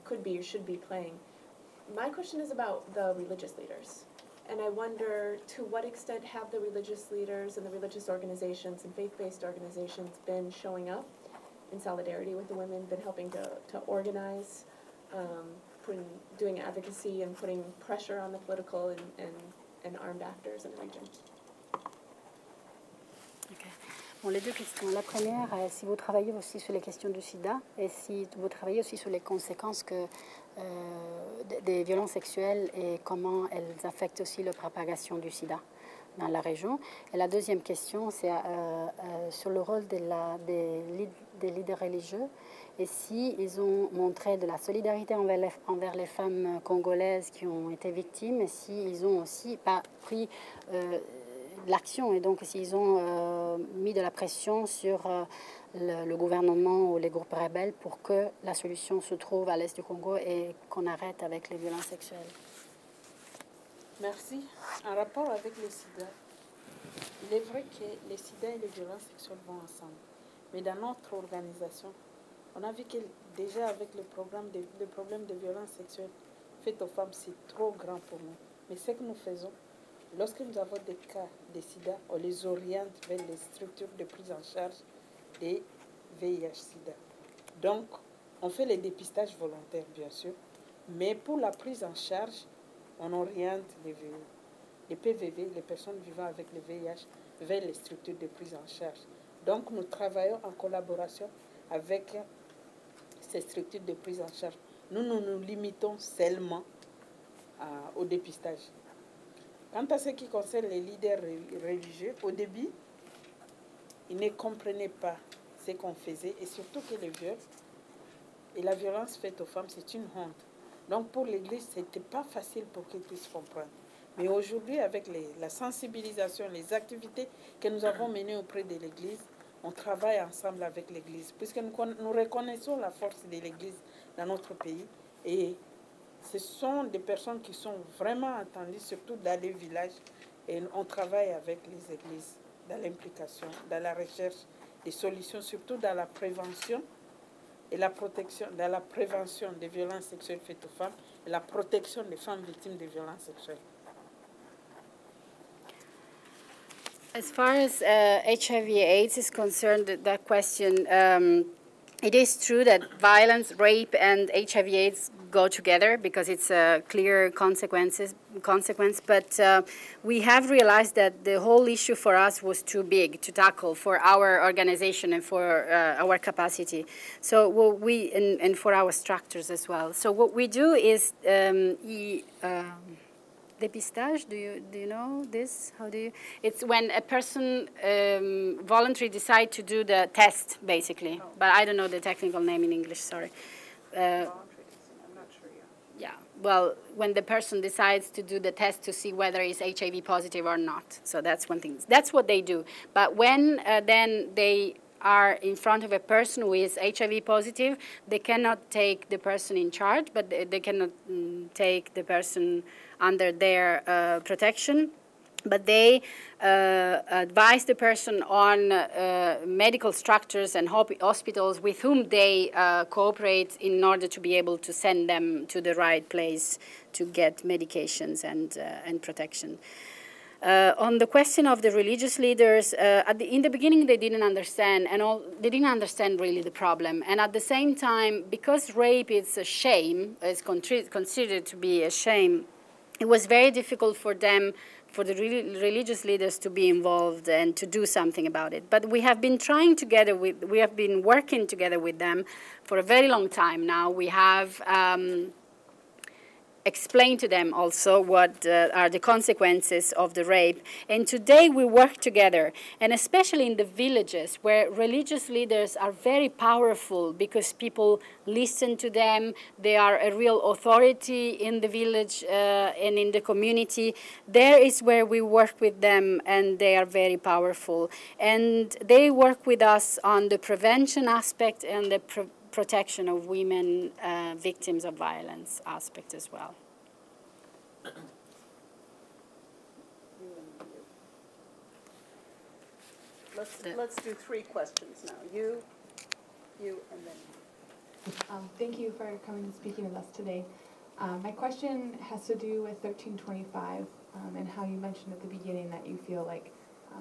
S9: could be or should be playing. My question is about the religious leaders. And I wonder, to what extent have the religious leaders and the religious organizations and faith-based organizations been showing up in solidarity with the women, been helping to organize, doing advocacy and putting pressure on the political and armed actors in the region?
S3: Okay. Bon, les deux questions. La première, si vous travaillez aussi sur les questions du sida et si vous travaillez aussi sur les conséquences des violences sexuelles et comment elles affectent aussi la propagation du sida dans la région. Et la deuxième question, c'est sur le rôle des leaders religieux et si ils ont montré de la solidarité envers les femmes congolaises qui ont été victimes et s'ils ont aussi pris l'action et donc s'ils ont mis de la pression sur le gouvernement ou les groupes rebelles pour que la solution se trouve à l'est du Congo et qu'on arrête avec les violences sexuelles.
S2: Merci. En rapport avec le sida, il est vrai que le sida et les violences sexuelles vont ensemble. Mais dans notre organisation, on a vu que déjà avec le problème de violences sexuelles faites aux femmes, c'est trop grand pour nous. Mais ce que nous faisons, lorsque nous avons des cas de sida, on les oriente vers les structures de prise en charge des VIH-Sida. Donc, on fait les dépistages volontaires, bien sûr, mais pour la prise en charge, on oriente les PVV, les personnes vivant avec le VIH, vers les structures de prise en charge. Donc, nous travaillons en collaboration avec ces structures de prise en charge. Nous nous limitons seulement au dépistage. Quant à ce qui concerne les leaders religieux, au début, ils ne comprenaient pas ce qu'on faisait et surtout que le viol et la violence faite aux femmes, c'est une honte. Donc pour l'Église, ce n'était pas facile pour qu'ils puissent comprendre. Mais aujourd'hui, avec la sensibilisation, les activités que nous avons menées auprès de l'Église, on travaille ensemble avec l'Église, puisque nous reconnaissons la force de l'Église dans notre pays. Et ce sont des personnes qui sont vraiment entendues, surtout dans les villages. Et on travaille avec les églises dans l'implication, dans la recherche des solutions, surtout dans la prévention et la protection, dans la prévention des violences sexuelles faites aux femmes et la protection des femmes victimes de violences sexuelles.
S3: As far as HIV/AIDS is concerned, that question, it is true that violence, rape, and HIV/AIDS go together because it's a clear consequence. But we have realized that the whole issue for us was too big to tackle for our organization and for our capacity. So what and for our structures as well. So what we do is dépistage. Do you know this? How do you? It's when a person voluntarily decide to do the test, basically. But I don't know the technical name in English. Sorry.
S4: I'm not sure yet.
S3: Yeah. Well, when the person decides to do the test to see whether it's HIV positive or not. So that's one thing. That's what they do. But when then they are in front of a person who is HIV positive, they cannot take the person in charge, but they cannot take the person under their protection. But they advise the person on medical structures and hospitals with whom they cooperate in order to be able to send them to the right place to get medications and protection. On the question of the religious leaders, in the beginning they didn't understand, they didn't understand really the problem. And at the same time, because rape is a shame, is considered to be a shame, it was very difficult for them, for the religious leaders, to be involved and to do something about it. But we have been we have been working together with them for a very long time now. We have explain to them also what are the consequences of the rape. And today we work together, and especially in the villages where religious leaders are very powerful because people listen to them, they are a real authority in the village and in the community. There is where we work with them, and they are very powerful. And they work with us on the prevention aspect and the protection of women victims of violence aspect as well.
S4: Let's do 3 questions now. You, and then
S10: Thank you for coming and speaking with us today. My question has to do with 1325 and how you mentioned at the beginning that you feel like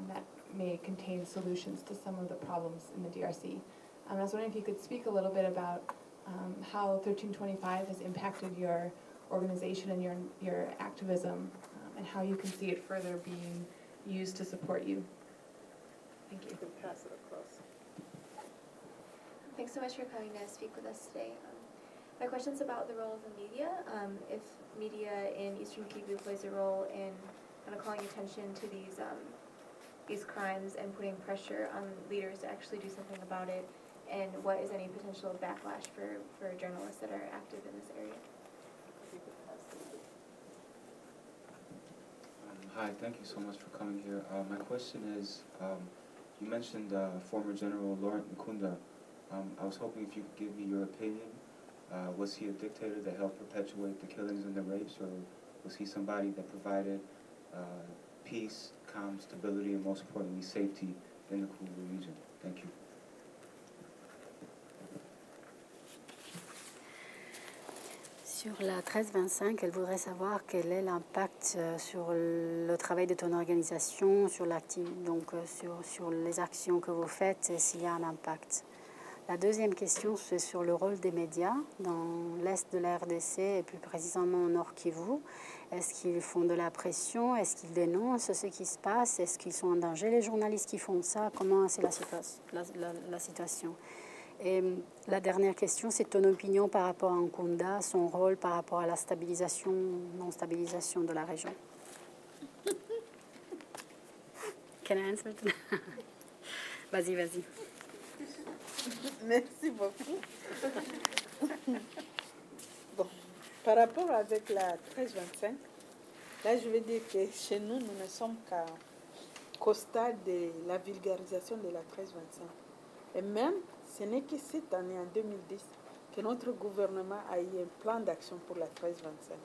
S10: that may contain solutions to some of the problems in the DRC. I was wondering if you could speak a little bit about how 1325 has impacted your organization and your activism and how you can see it further being used to support you. Thank you.
S4: you can pass it across.
S11: Thanks so much for coming to speak with us today. My question's about the role of the media. If media in Eastern Kivu plays a role in kind of calling attention to these crimes and putting pressure on leaders to actually do something about it, and what is any potential backlash for journalists that are active in this area?
S12: Hi, thank you so much for coming here. My question is, you mentioned former General Laurent Nkunda. I was hoping if you could give me your opinion. Was he a dictator that helped perpetuate the killings and the rapes, or was he somebody that provided peace, calm, stability, and most importantly, safety in the Congo region? Thank you.
S3: Sur la 1325, elle voudrait savoir quel est l'impact sur le travail de ton organisation, sur sur les actions que vous faites, et s'il y a un impact. La deuxième question, c'est sur le rôle des médias dans l'est de la RDC et plus précisément au Nord Kivu. Est-ce qu'ils font de la pression? Est-ce qu'ils dénoncent ce qui se passe? Est-ce qu'ils sont en danger, les journalistes qui font ça? Comment c'est la situation? Et la dernière question, c'est ton opinion par rapport à Nkunda, son rôle par rapport à la stabilisation, non-stabilisation de la région. Can I answer it? Vas-y, vas-y.
S2: Merci beaucoup. Bon, par rapport avec la 1325, là je veux dire que chez nous, nous ne sommes qu'au stade de la vulgarisation de la 1325. Et même, ce n'est que cette année, en 2010, que notre gouvernement a eu un plan d'action pour la 1325.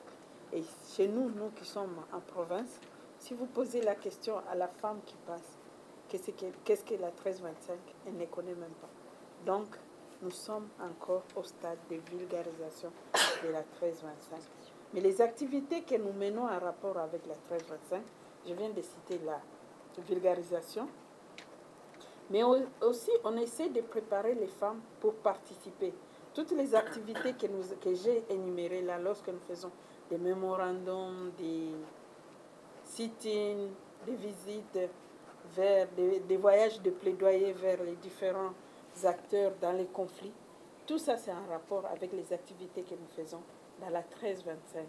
S2: Et chez nous, nous qui sommes en province, si vous posez la question à la femme qui passe, qu'est-ce que la 1325, elle ne connaît même pas. Donc, nous sommes encore au stade de vulgarisation de la 1325. Mais les activités que nous menons en rapport avec la 1325, je viens de citer la vulgarisation, mais aussi on essaie de préparer les femmes pour participer. Toutes les activités que j'ai énumérées là, lorsque nous faisons des mémorandums, des sit-ins, des visites, vers des voyages de plaidoyer vers les différents acteurs dans les conflits, tout ça c'est en rapport avec les activités que nous faisons dans la 1325.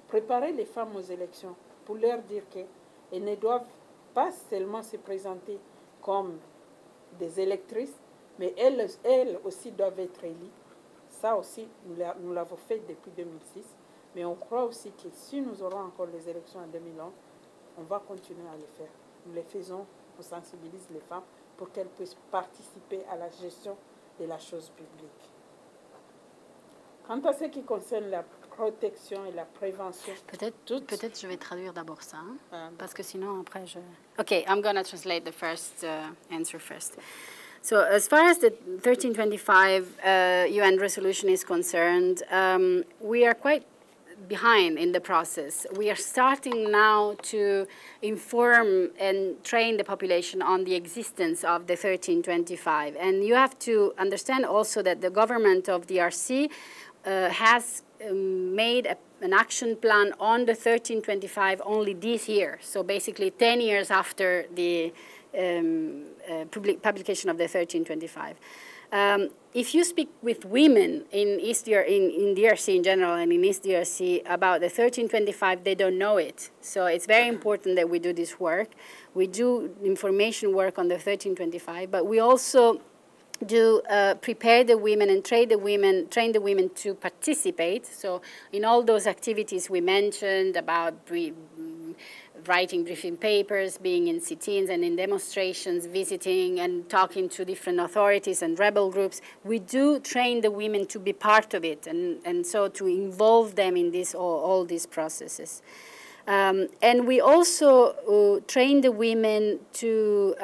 S2: Préparer les femmes aux élections pour leur dire qu'elles ne doivent pas seulement se présenter comme des électrices, mais elles aussi doivent être élues. Ça aussi, nous l'avons fait depuis 2006, mais on croit aussi que si nous aurons encore les élections en 2011, on va continuer à les faire. Nous les faisons, on sensibilise les femmes pour qu'elles puissent participer à la gestion de la chose publique. Quant à ce qui concerne la protection et la prévention...
S3: Peut-être je vais traduire d'abord ça, parce que sinon après je... Okay, I'm going to translate the first answer first. So as far as the 1325 UN resolution is concerned, we are quite behind in the process. We are starting now to inform and train the population on the existence of the 1325. And you have to understand also that the government of DRC has made an action plan on the 1325 only this year. So basically 10 years after the publication of the 1325. If you speak with women in DRC in general and in East DRC about the 1325, they don't know it. So it's very important that we do this work. We do information work on the 1325, but we also do prepare the women and train the women to participate. So in all those activities we mentioned about writing briefing papers, being in sit-ins and in demonstrations, visiting and talking to different authorities and rebel groups, we do train the women to be part of it and so to involve them in all these processes. And we also train the women to,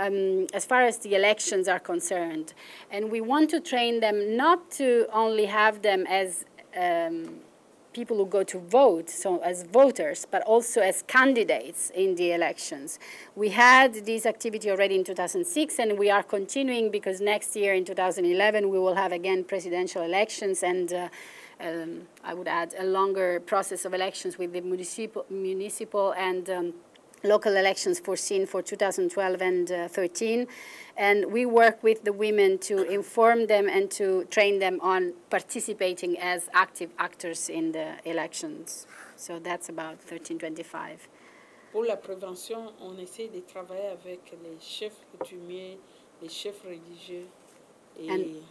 S3: as far as the elections are concerned, and we want to train them not to only have them as people who go to vote, so as voters, but also as candidates in the elections. We had this activity already in 2006, and we are continuing because next year in 2011 we will have again presidential elections, and I would add a longer process of elections with the municipal and local elections foreseen for 2012 and 13. And we work with the women to inform them and to train them on participating as active actors in the elections. So that's about 1325.
S2: Pour la prévention, on essaie de travailler avec les chefs coutumiers, les chefs religieux et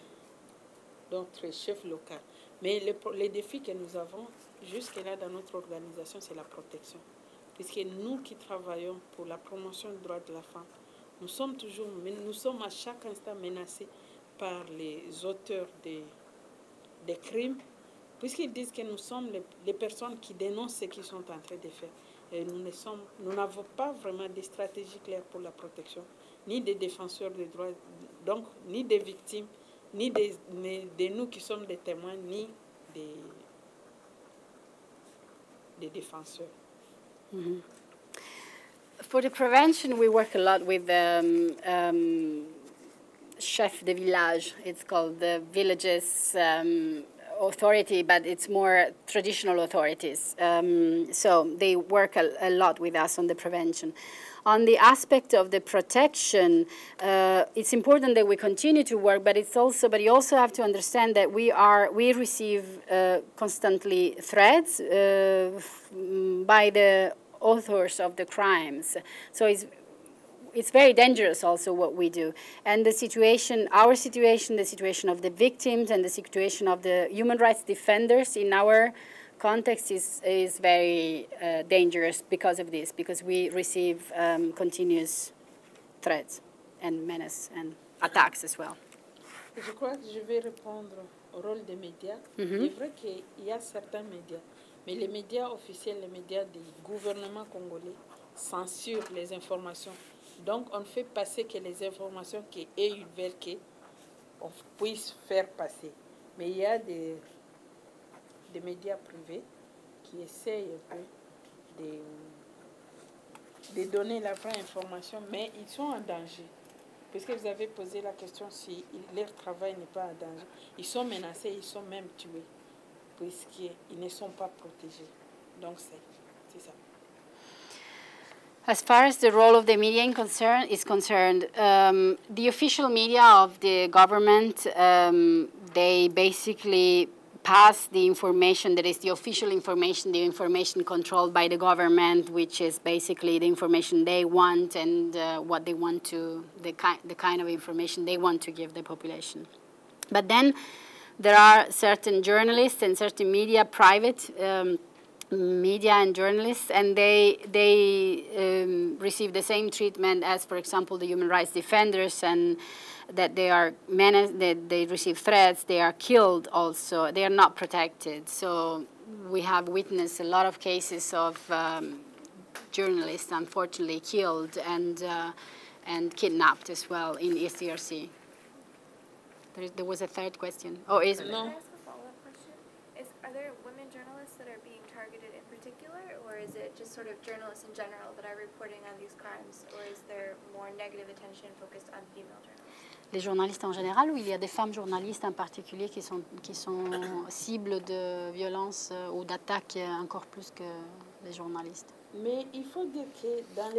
S2: d'autres chefs locaux. Mais les défis que nous avons jusque-là dans notre organisation, c'est la protection. Puisque nous qui travaillons pour la promotion des droits de la femme, nous sommes à chaque instant menacés par les auteurs des crimes, puisqu'ils disent que nous sommes les personnes qui dénoncent ce qu'ils sont en train de faire. Et nous n'avons pas vraiment de stratégie claire pour la protection, ni des défenseurs des droits, donc ni des victimes, ni de nous qui sommes des témoins, ni des défenseurs.
S3: Mm-hmm. For the prevention, we work a lot with chef de village. It's called the villages authority, but it's more traditional authorities. So they work a lot with us on the prevention. On the aspect of the protection, it's important that we continue to work, but you also have to understand that we receive constantly threats by the authors of the crimes. So it's very dangerous also what we do. And the situation, our situation, the situation of the victims and the situation of the human rights defenders in our context is very dangerous because of this, because we receive continuous threats and menace and attacks as well.
S2: Je crois que je vais répondre au rôle des médias.
S3: Mm-hmm.
S2: Il est vrai qu'il y a certains médias, mais les médias officiels, les médias du gouvernement congolais censurent les informations. Donc on ne fait passer que les informations qu'ils veulent qu'on puisse faire passer. Mais il y a des médias privés qui essayent un peu de donner la vraie information, mais ils sont en danger. Puisque vous avez posé la question si leur travail n'est pas en danger. Ils sont menacés, ils sont même tués, puisqu'ils ne sont pas protégés. Donc c'est ça.
S3: As far as the role of the media is concerned, the official media of the government, they basically pass the information that is the official information, the information controlled by the government, which is basically the information they want and what they want to, the kind of information they want to give the population. But then there are certain journalists and certain media, private media and journalists, and they receive the same treatment as, for example, the human rights defenders, and that they are that they receive threats, they are killed also, they are not protected. So we have witnessed a lot of cases of journalists unfortunately killed and kidnapped as well in East DRC. There was a third question. Oh, is
S11: no. Can I ask a follow-up question? Are there women journalists that are being targeted in particular, or is it just sort of journalists in general that are reporting on these crimes, or is there more negative attention focused on female journalists?
S3: Les journalistes en général, ou il y a des femmes journalistes en particulier qui sont cibles de violences ou d'attaques encore plus que les journalistes?
S2: Mais il faut dire que dans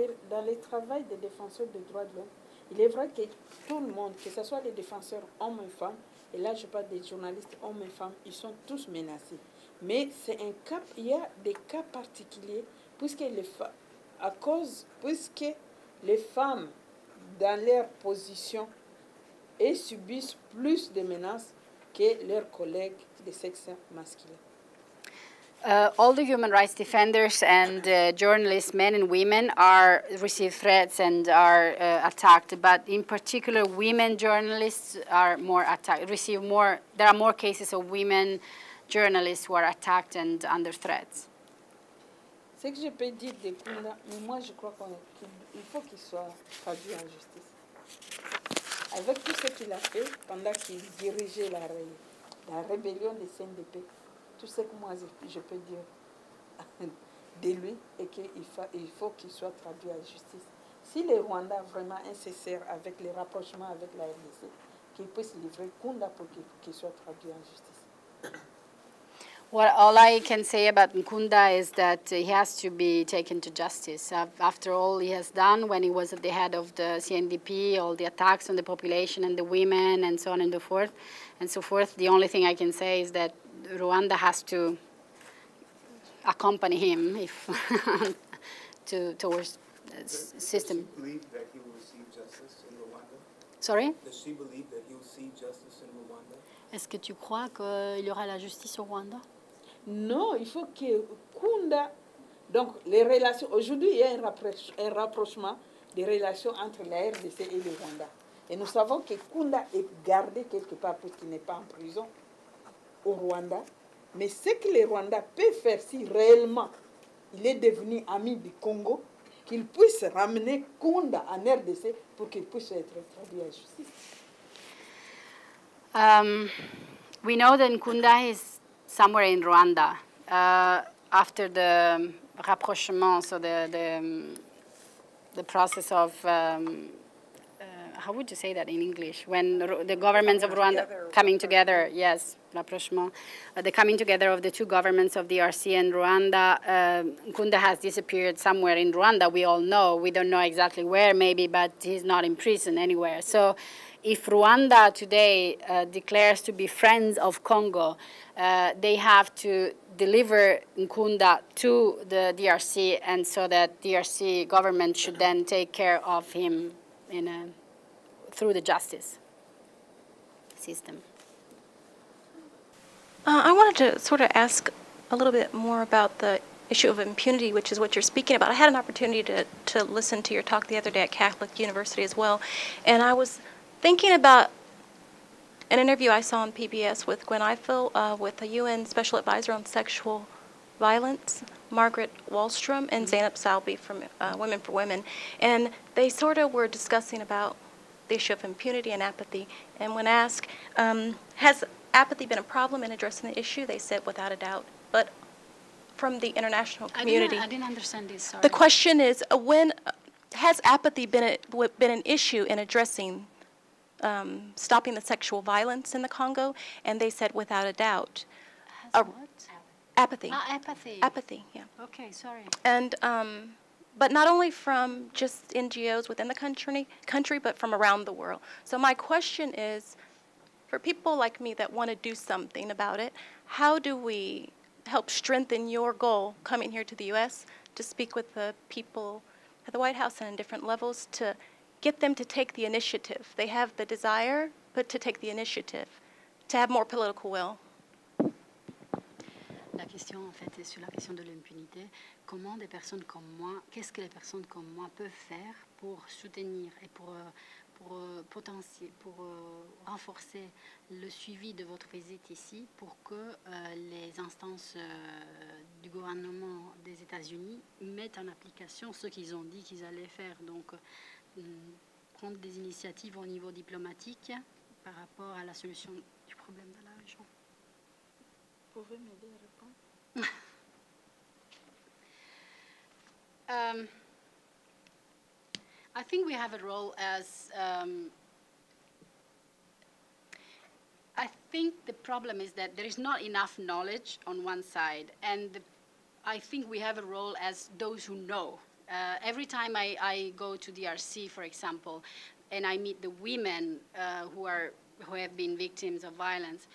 S2: le travail des défenseurs des droits de l'homme, il est vrai que tout le monde, que ce soit les défenseurs hommes et femmes, et là je parle des journalistes hommes et femmes, ils sont tous menacés. Mais c'est un cas, il y a des cas particuliers, puisque les femmes, dans leur position, et subissent plus de menaces que leurs collègues de sexe masculin.
S3: All the human rights defenders and journalists, men and women, receive threats and are attacked. But in particular, women journalists are more attacked. There are more cases of women journalists who are attacked and under threats.
S2: Ce que je peux dire de Kunda, mais moi je crois qu'il faut qu'il soit traduit en justice. Avec tout ce qu'il a fait pendant qu'il dirigeait la rébellion des CNDP, tout ce que moi je peux dire de lui est qu'il faut qu'il soit traduit en justice. Si le Rwanda a vraiment un cesseur avec les rapprochements avec la RDC, qu'il puisse livrer Kunda pour qu'il soit traduit en justice.
S3: Well, all I can say about Nkunda is that he has to be taken to justice. After all he has done when he was at the head of the CNDP, all the attacks on the population and the women and so on and so forth, the only thing I can say is that Rwanda has to accompany him towards the system.
S13: Does she believe that he will receive justice in Rwanda?
S3: Sorry?
S13: Does she believe that he will see justice in Rwanda?
S3: Est-ce que tu crois qu'il y aura la justice au Rwanda?
S2: Non, il faut que Kunda... Donc, les relations... Aujourd'hui, il y a un rapprochement des relations entre la RDC et le Rwanda. Et nous savons que Kunda est gardé quelque part parce qu'il n'est pas en prison au Rwanda. Mais ce que le Rwanda peut faire si réellement il est devenu ami du Congo, qu'il puisse ramener Kunda en RDC pour qu'il puisse être traduit en justice.
S3: We know that Nkunda is somewhere in Rwanda after the rapprochement, so the process of how would you say that in English? When the governments of Rwanda coming together, yes, rapprochement, the coming together of the two governments of DRC and Rwanda. Nkunda has disappeared somewhere in Rwanda. We all know. We don't know exactly where, maybe, but he's not in prison anywhere. So, if Rwanda today declares to be friends of Congo, they have to deliver Nkunda to the DRC, and so that DRC government should then take care of him through the justice system.
S14: I wanted to sort of ask a little bit more about the issue of impunity, which is what you're speaking about. I had an opportunity to listen to your talk the other day at Catholic University as well, and I was thinking about an interview I saw on PBS with Gwen Ifill with the UN Special Advisor on Sexual Violence, Margaret Wallstrom, and Zainab Salbi from Women for Women. And they sort of were discussing about the issue of impunity and apathy. And when asked, has apathy been a problem in addressing the issue, they said without a doubt. But from the international community,
S3: I didn't understand this. Sorry.
S14: The question is, when has apathy been an issue in addressing stopping the sexual violence in the Congo? And they said without a doubt.
S3: Has what?
S14: Apathy.
S3: Apathy.
S14: Apathy, yeah.
S3: Okay, sorry.
S14: And but not only from just NGOs within the country, but from around the world. So my question is, for people like me that want to do something about it, how do we help strengthen your goal coming here to the U.S. to speak with the people at the White House and in different levels to get them to take the initiative? They have the desire, but to take the initiative, to have more political will.
S3: La question, en fait, est sur la question de l'impunité. Comment des personnes comme moi, qu'est-ce que les personnes comme moi peuvent faire pour soutenir et pour renforcer le suivi de votre visite ici, pour que les instances du gouvernement des États-Unis mettent en application ce qu'ils ont dit qu'ils allaient faire. Donc, prendre des initiatives au niveau diplomatique par rapport à la solution du problème de la région.
S2: Vous pouvez m'aider à répondre?
S3: I think we have a role as I think the problem is that there is not enough knowledge on one side, and I think we have a role as those who know. Every time I go to DRC, for example, and I meet the women who have been victims of violence,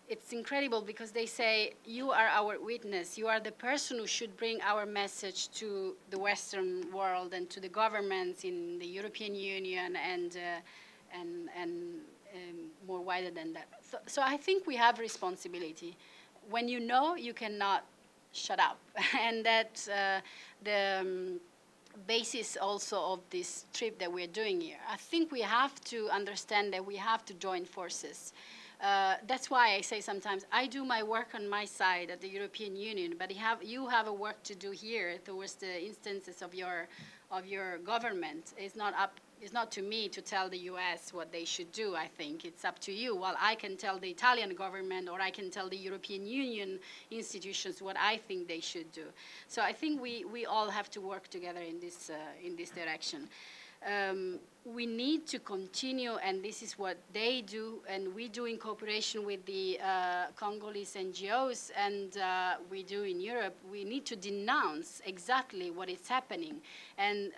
S3: it's incredible because they say, you are our witness. You are the person who should bring our message to the Western world and to the governments in the European Union and and more wider than that. So I think we have responsibility. When you know, you cannot shut up. And that's the basis also of this trip that we're doing here. I think we have to understand that we have to join forces. That's why I say sometimes, I do my work on my side at the European Union, but you have a work to do here towards the instances of your government. It's not to me to tell the US what they should do, I think. It's up to you. Well, I can tell the Italian government or I can tell the European Union institutions what I think they should do. So I think we all have to work together in this direction. We need to continue, and this is what they do, and we do in cooperation with the Congolese NGOs, and we do in Europe. We need to denounce exactly what is happening. And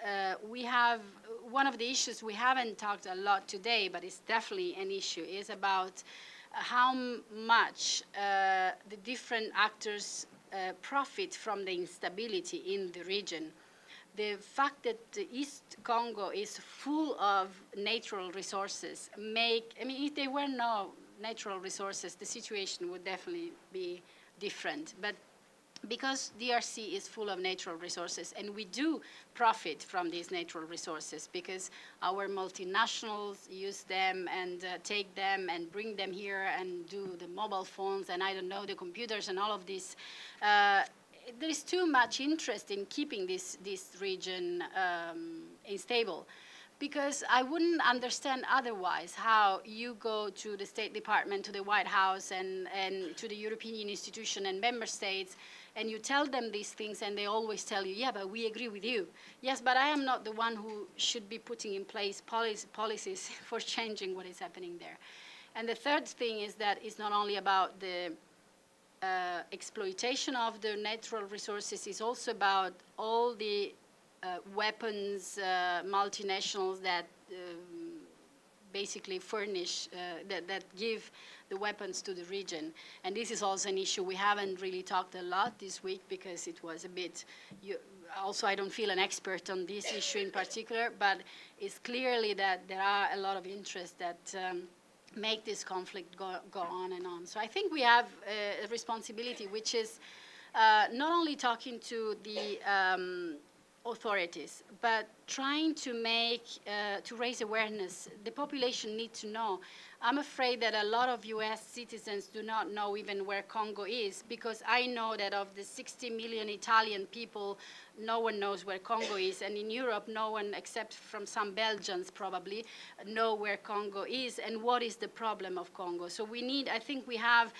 S3: we have, one of the issues we haven't talked a lot today, but it's definitely an issue, is about how much the different actors profit from the instability in the region. The fact that the East Congo is full of natural resources if there were no natural resources, the situation would definitely be different. But because DRC is full of natural resources, and we do profit from these natural resources because our multinationals use them and take them and bring them here and do the mobile phones and I don't know, the computers and all of this. There is too much interest in keeping this region stable, because I wouldn't understand otherwise how you go to the State Department, to the White House, and to the European Union institution and member states, and you tell them these things, and they always tell you, yeah, but we agree with you. Yes, but I am not the one who should be putting in place policies for changing what is happening there. And the third thing is that it's not only about the exploitation of the natural resources, is also about all the weapons multinationals that basically furnish, that give the weapons to the region. And this is also an issue we haven't really talked a lot this week because it was a bit, also I don't feel an expert on this issue in particular, but it's clearly that there are a lot of interests that make this conflict go on and on. So I think we have a responsibility, which is not only talking to the authorities, but trying to raise awareness. The population needs to know. I'm afraid that a lot of US citizens do not know even where Congo is, because I know that of the 60 million Italian people, no one knows where Congo is, and in Europe, no one, except from some Belgians probably, know where Congo is and what is the problem of Congo. So we need, I think we have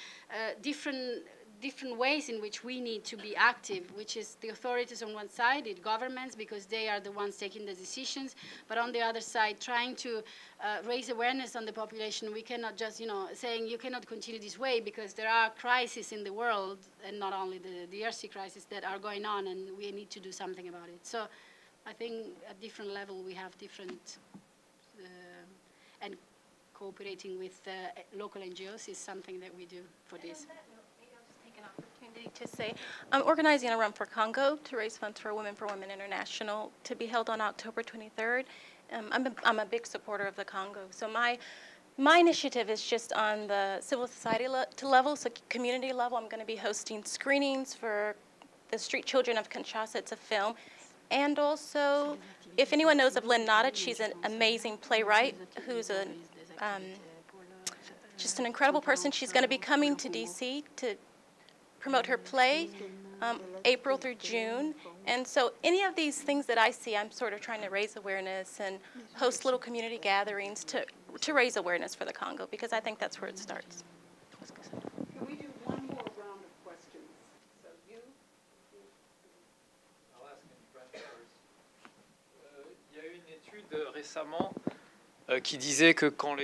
S3: different ways in which we need to be active, which is the authorities on one side, the governments, because they are the ones taking the decisions, but on the other side, trying to raise awareness on the population. We cannot just, saying you cannot continue this way, because there are crises in the world, and not only the DRC crisis, that are going on, and we need to do something about it. So I think at different level we have different, and cooperating with local NGOs is something that we do for this.
S14: To say, I'm organizing a Run for Congo to raise funds for Women International to be held on October 23rd. I'm a big supporter of the Congo. So my initiative is just on the civil society level, so community level. I'm going to be hosting screenings for the Street Children of Kinshasa. It's a film. And also, if anyone knows of Lynn Nottage, she's an amazing playwright who's just an incredible person. She's going to be coming to DC to promote her play April through June. And so any of these things that I see, I'm sort of trying to raise awareness and host little community gatherings to raise awareness for the Congo, because I think that's where it starts.
S4: Can we do one more round of questions? So you?
S15: I'll ask in French first. Il y a eu une étude récemment qui disait que quand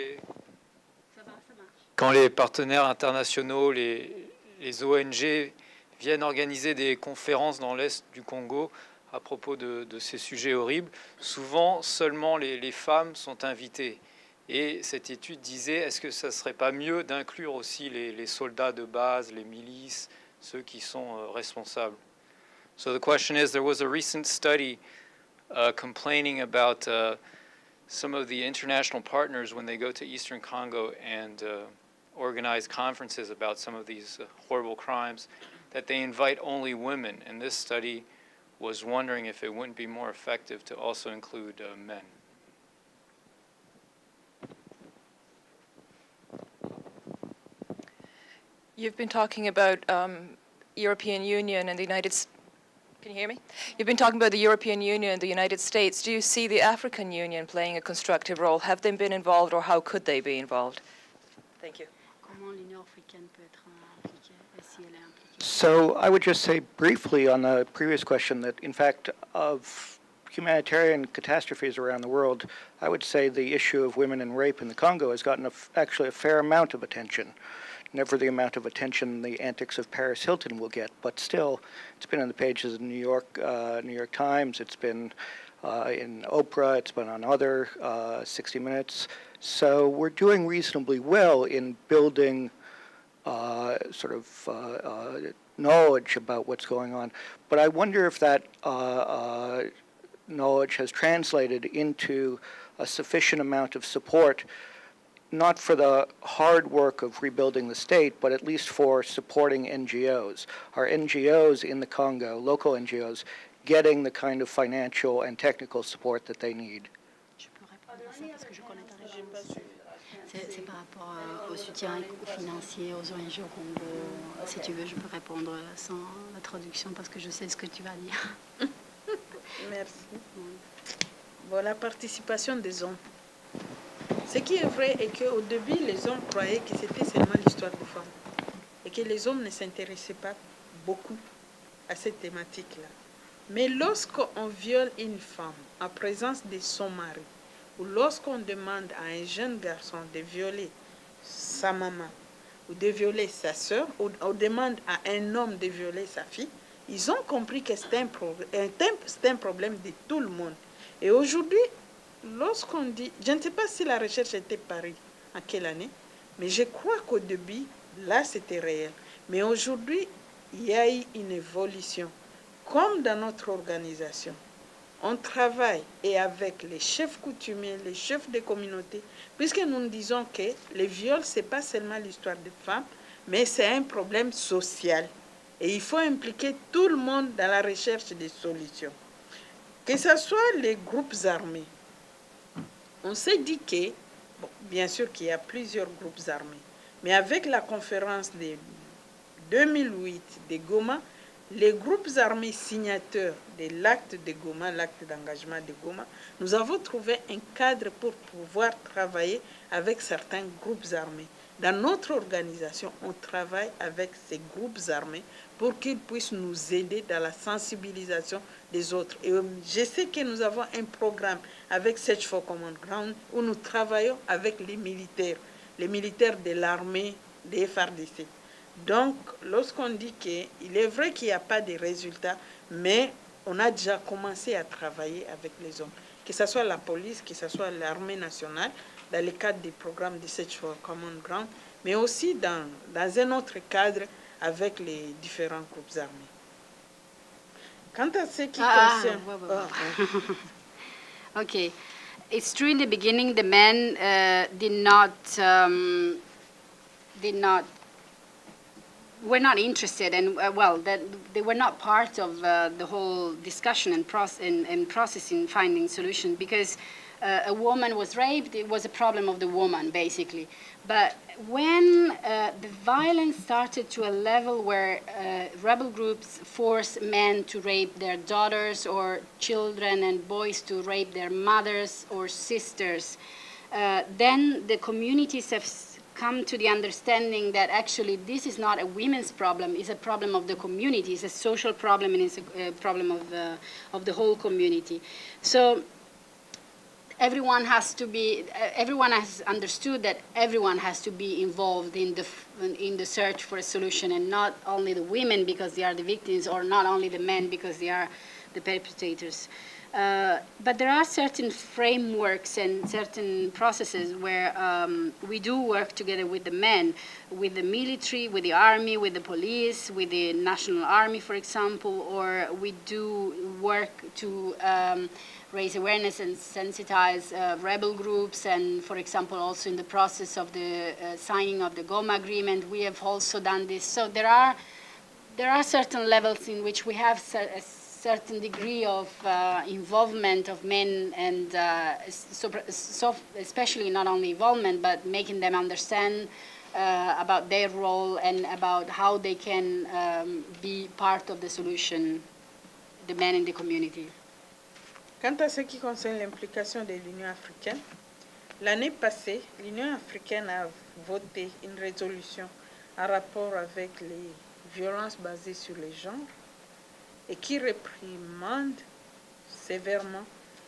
S15: les partenaires internationaux, les ONG viennent organiser des conférences dans l'Est du Congo à propos de ces sujets horribles, souvent seulement les femmes sont invitées. Et cette étude disait, est-ce que ça ne serait pas mieux d'inclure aussi les soldats de base, les milices, ceux qui sont responsables? So the question is, there was a recent study complaining about some of the international partners, when they go to Eastern Congo and organize conferences about some of these horrible crimes, that they invite only women. And this study was wondering if it wouldn't be more effective to also include men.
S16: You've been talking about European Union and the United States. Can you hear me? You've been talking about the European Union and the United States. Do you see the African Union playing a constructive role? Have they been involved, or how could they be involved? Thank you.
S6: So I would just say briefly on the previous question that, in fact, of humanitarian catastrophes around the world, I would say the issue of women and rape in the Congo has gotten actually a fair amount of attention. Never the amount of attention the antics of Paris Hilton will get, but still, it's been on the pages of New York Times. It's been in Oprah. It's been on other 60 Minutes. So we're doing reasonably well in building knowledge about what's going on. But I wonder if that knowledge has translated into a sufficient amount of support, not for the hard work of rebuilding the state, but at least for supporting NGOs. Our NGOs in the Congo, local NGOs, getting the kind of financial and technical support that they need.
S3: C'est par rapport au soutien financier aux ONG au Congo. Si tu veux, je peux répondre sans la traduction parce que je sais ce que tu vas dire.
S2: Merci. Bon, la participation des hommes. Ce qui est vrai est qu'au début, les hommes croyaient que c'était seulement l'histoire des femmes et que les hommes ne s'intéressaient pas beaucoup à cette thématique-là. Mais lorsqu'on viole une femme en présence de son mari, ou lorsqu'on demande à un jeune garçon de violer sa maman, ou de violer sa soeur, ou on demande à un homme de violer sa fille, ils ont compris que c'est un problème de tout le monde. Et aujourd'hui, lorsqu'on dit, je ne sais pas si la recherche était Paris, en quelle année, mais je crois qu'au début, là, c'était réel. Mais aujourd'hui, il y a eu une évolution. Comme dans notre organisation, on travaille et avec les chefs coutumiers, les chefs de communauté, puisque nous disons que le viol, ce n'est pas seulement l'histoire des femmes, mais c'est un problème social. Et il faut impliquer tout le monde dans la recherche des solutions. Que ce soit les groupes armés, on s'est dit que, bon, bien sûr qu'il y a plusieurs groupes armés, mais avec la conférence de 2008 de Goma, les groupes armés signataires de l'acte de Goma, l'acte d'engagement de Goma, nous avons trouvé un cadre pour pouvoir travailler avec certains groupes armés. Dans notre organisation, on travaille avec ces groupes armés pour qu'ils puissent nous aider dans la sensibilisation des autres. Et je sais que nous avons un programme avec Search for Common Ground où nous travaillons avec les militaires de l'armée des FARDC. Donc, lorsqu'on dit qu'il est vrai qu'il n'y a pas de résultats, mais on a déjà commencé à travailler avec les hommes, que ce soit la police, que ce soit l'armée nationale, dans le cadre des programmes de Search for Common Ground, mais aussi dans un autre cadre avec les différents groupes armés. Quant à ce qui concerne...
S3: Okay. It's true in the beginning the men were not interested, and that they were not part of the whole discussion and process in finding solutions, because a woman was raped, it was a problem of the woman, basically. But when the violence started to a level where rebel groups force men to rape their daughters, or children and boys to rape their mothers or sisters, then the communities have come to the understanding that actually this is not a women's problem, it's a problem of the community, it's a social problem, and it's a problem of the whole community. So everyone has understood that everyone has to be involved in the search for a solution, and not only the women because they are the victims, or not only the men because they are the perpetrators. But there are certain frameworks and certain processes where we do work together with the men, with the military, with the army, with the police, with the national army, for example, or we do work to raise awareness and sensitize rebel groups. And for example, also in the process of the signing of the Goma Agreement, we have also done this. So there are certain levels in which we have a certain degree of involvement of men, and especially not only involvement, but making them understand about their role and about how they can be part of the solution, the men in the community.
S2: Quant à ce qui concerne l'implication de l'Union africaine, l'année passée, l'Union africaine a voté une résolution en rapport avec les violences basées sur les genres et qui réprimande sévèrement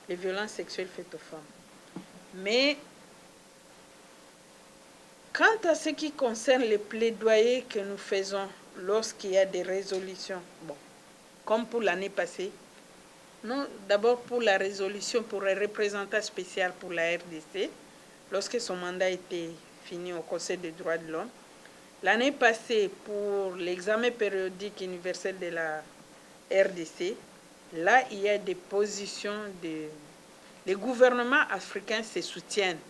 S2: les violences sexuelles faites aux femmes. Mais quant à ce qui concerne les plaidoyers que nous faisons lorsqu'il y a des résolutions, bon, comme pour l'année passée, non, d'abord pour la résolution pour le représentant spécial pour la RDC, lorsque son mandat était fini au Conseil des droits de l'homme. L'année passée, pour l'examen périodique universel de la RDC, là, il y a des positions les gouvernements africains se soutiennent.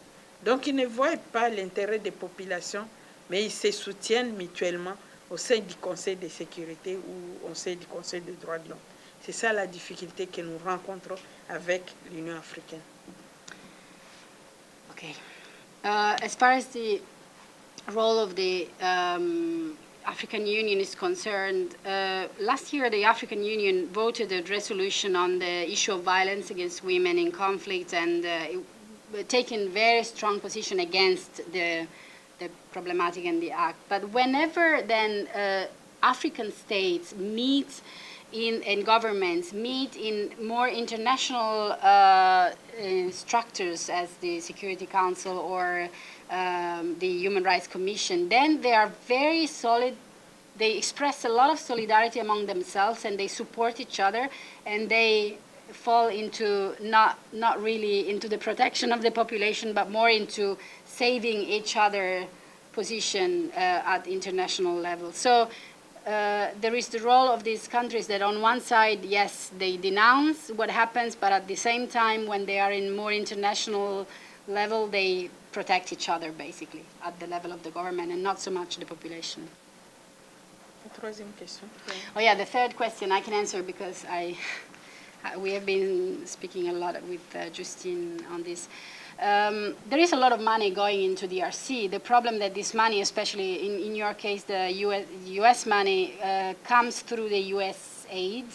S2: Donc, ils ne voient pas l'intérêt des populations, mais ils se soutiennent mutuellement au sein du Conseil de sécurité ou au sein du Conseil des droits de l'homme. C'est ça la difficulté que nous rencontrons avec l'Union africaine.
S3: Okay. As far as the role of the African Union is concerned, last year the African Union voted a resolution on the issue of violence against women in conflict, and taken very strong position against the problematic and the act. But whenever then African states meet and governments meet in more international structures as the Security Council or the Human Rights Commission, then they are very solid. They express a lot of solidarity among themselves, and they support each other, and they fall into not really into the protection of the population, but more into saving each other position at international level. So there is the role of these countries that on one side, yes, they denounce what happens, but at the same time, when they are in more international level, they protect each other, basically, at the level of the government, and not so much the population. Oh yeah, the third question I can answer because we have been speaking a lot with Justine on this. There is a lot of money going into the DRC. The problem that this money, especially in your case, the US money, comes through the US aid.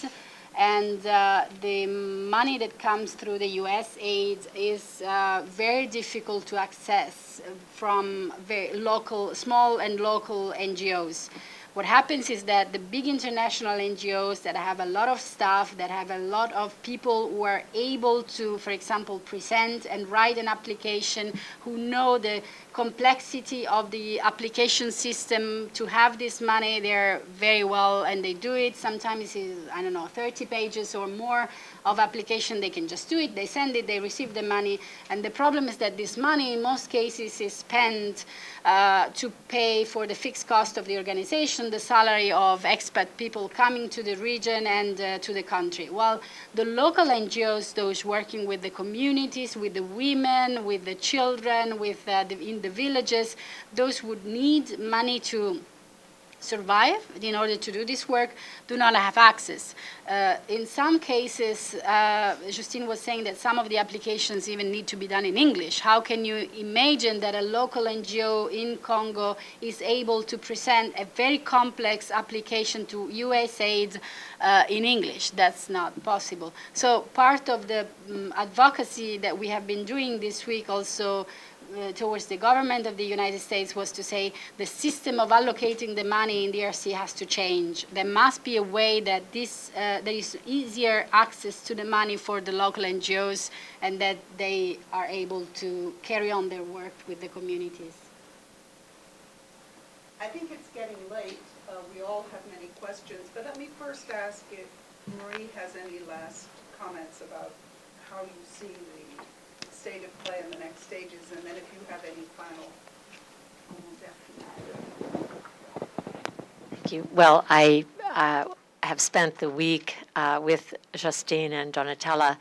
S3: And the money that comes through the US aid is very difficult to access from very local, small and local NGOs. What happens is that the big international NGOs that have a lot of staff, that have a lot of people who are able to, for example, present and write an application, who know the complexity of the application system to have this money, they're very well, and they do it. Sometimes it's, I don't know, 30 pages or more of application. They can just do it, they send it, they receive the money. And the problem is that this money, in most cases, is spent to pay for the fixed cost of the organization, the salary of expat people coming to the region and to the country. While the local NGOs, those working with the communities, with the women, with the children, with in the villages, those would need money to survive in order to do this work, do not have access. In some cases, Justine was saying that some of the applications even need to be done in English. How can you imagine that a local NGO in Congo is able to present a very complex application to USAID in English? That's not possible. So part of the advocacy that we have been doing this week also towards the government of the United States was to say the system of allocating the money in DRC has to change. There must be a way that there is easier access to the money for the local NGOs and that they are able to carry on their work with the communities.
S4: I think it's getting late. We all have many questions, but let me first ask if Marie has any last comments about how you see the state of play in the next stages, and then if you have any final
S1: Thank you. Well, I have spent the week with Justine and Donatella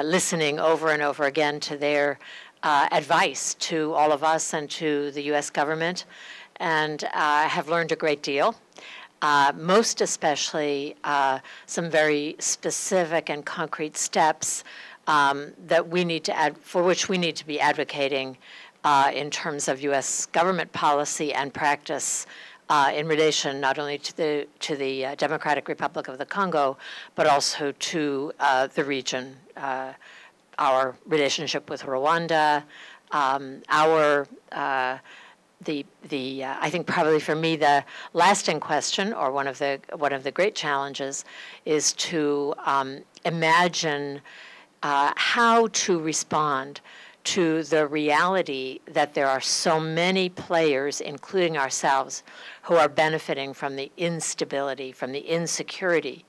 S1: listening over and over again to their advice to all of us and to the U.S. government, and have learned a great deal. Most especially some very specific and concrete steps that we need to for which we need to be advocating in terms of U.S. government policy and practice in relation not only to the Democratic Republic of the Congo, but also to the region, our relationship with Rwanda, I think probably for me the lasting question, or one of the great challenges, is to imagine how to respond to the reality that there are so many players, including ourselves, who are benefiting from the instability, from the insecurity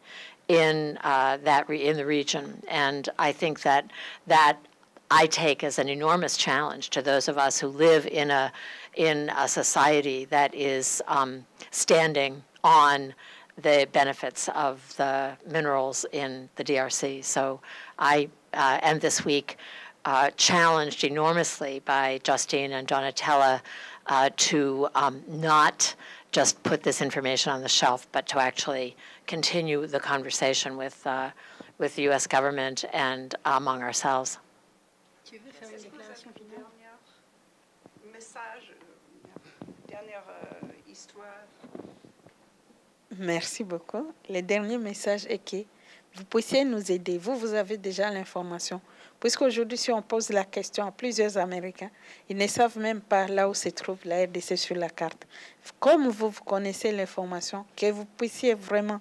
S1: in the region. And I think that I take as an enormous challenge to those of us who live in a society that is standing on the benefits of the minerals in the DRC. So I am this week challenged enormously by Justine and Donatella to not just put this information on the shelf, but to actually continue the conversation with the U.S. government and among ourselves.
S2: Merci beaucoup. Le dernier message est que vous puissiez nous aider. Vous avez déjà l'information. Puisqu'aujourd'hui, si on pose la question à plusieurs Américains, ils ne savent même pas là où se trouve la RDC sur la carte. Comme vous connaissez l'information, que vous puissiez vraiment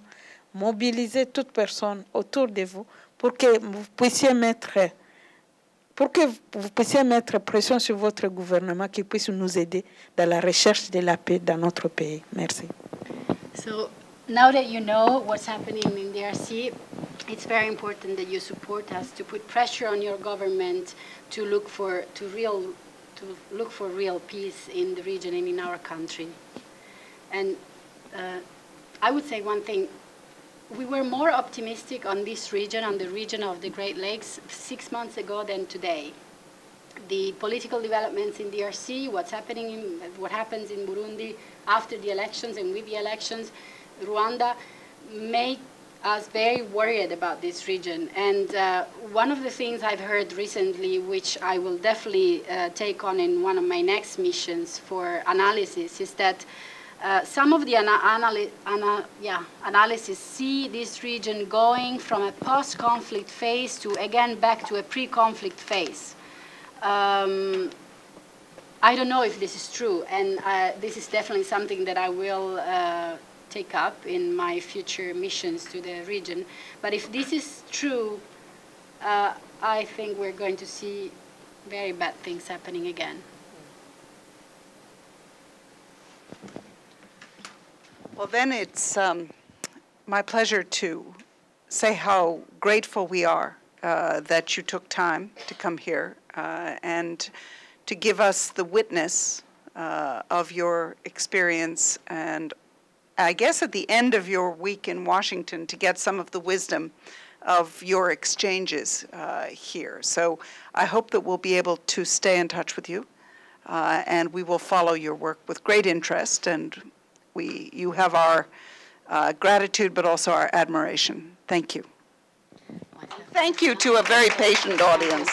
S2: mobiliser toute personne autour de vous pour que vous puissiez mettre pression sur votre gouvernement qui puisse nous aider dans la recherche de la paix dans notre pays. Merci.
S3: So now that you know what's happening in DRC, it's very important that you support us to put pressure on your government to look for real peace in the region and in our country. And I would say one thing. We were more optimistic on this region, on the region of the Great Lakes, 6 months ago than today. The political developments in DRC, what happens in Burundi after the elections and with the elections, Rwanda, make us very worried about this region. And one of the things I've heard recently, which I will definitely take on in one of my next missions for analysis, is that some of the analysis see this region going from a post-conflict phase to, again, back to a pre-conflict phase. I don't know if this is true, and this is definitely something that I will take up in my future missions to the region. But if this is true, I think we're going to see very bad things happening again.
S4: Well, then it's my pleasure to say how grateful we are that you took time to come here and to give us the witness of your experience, and I guess at the end of your week in Washington to get some of the wisdom of your exchanges here. So I hope that we'll be able to stay in touch with you, and we will follow your work with great interest, and you have our gratitude, but also our admiration. Thank you. Thank you to a very patient audience.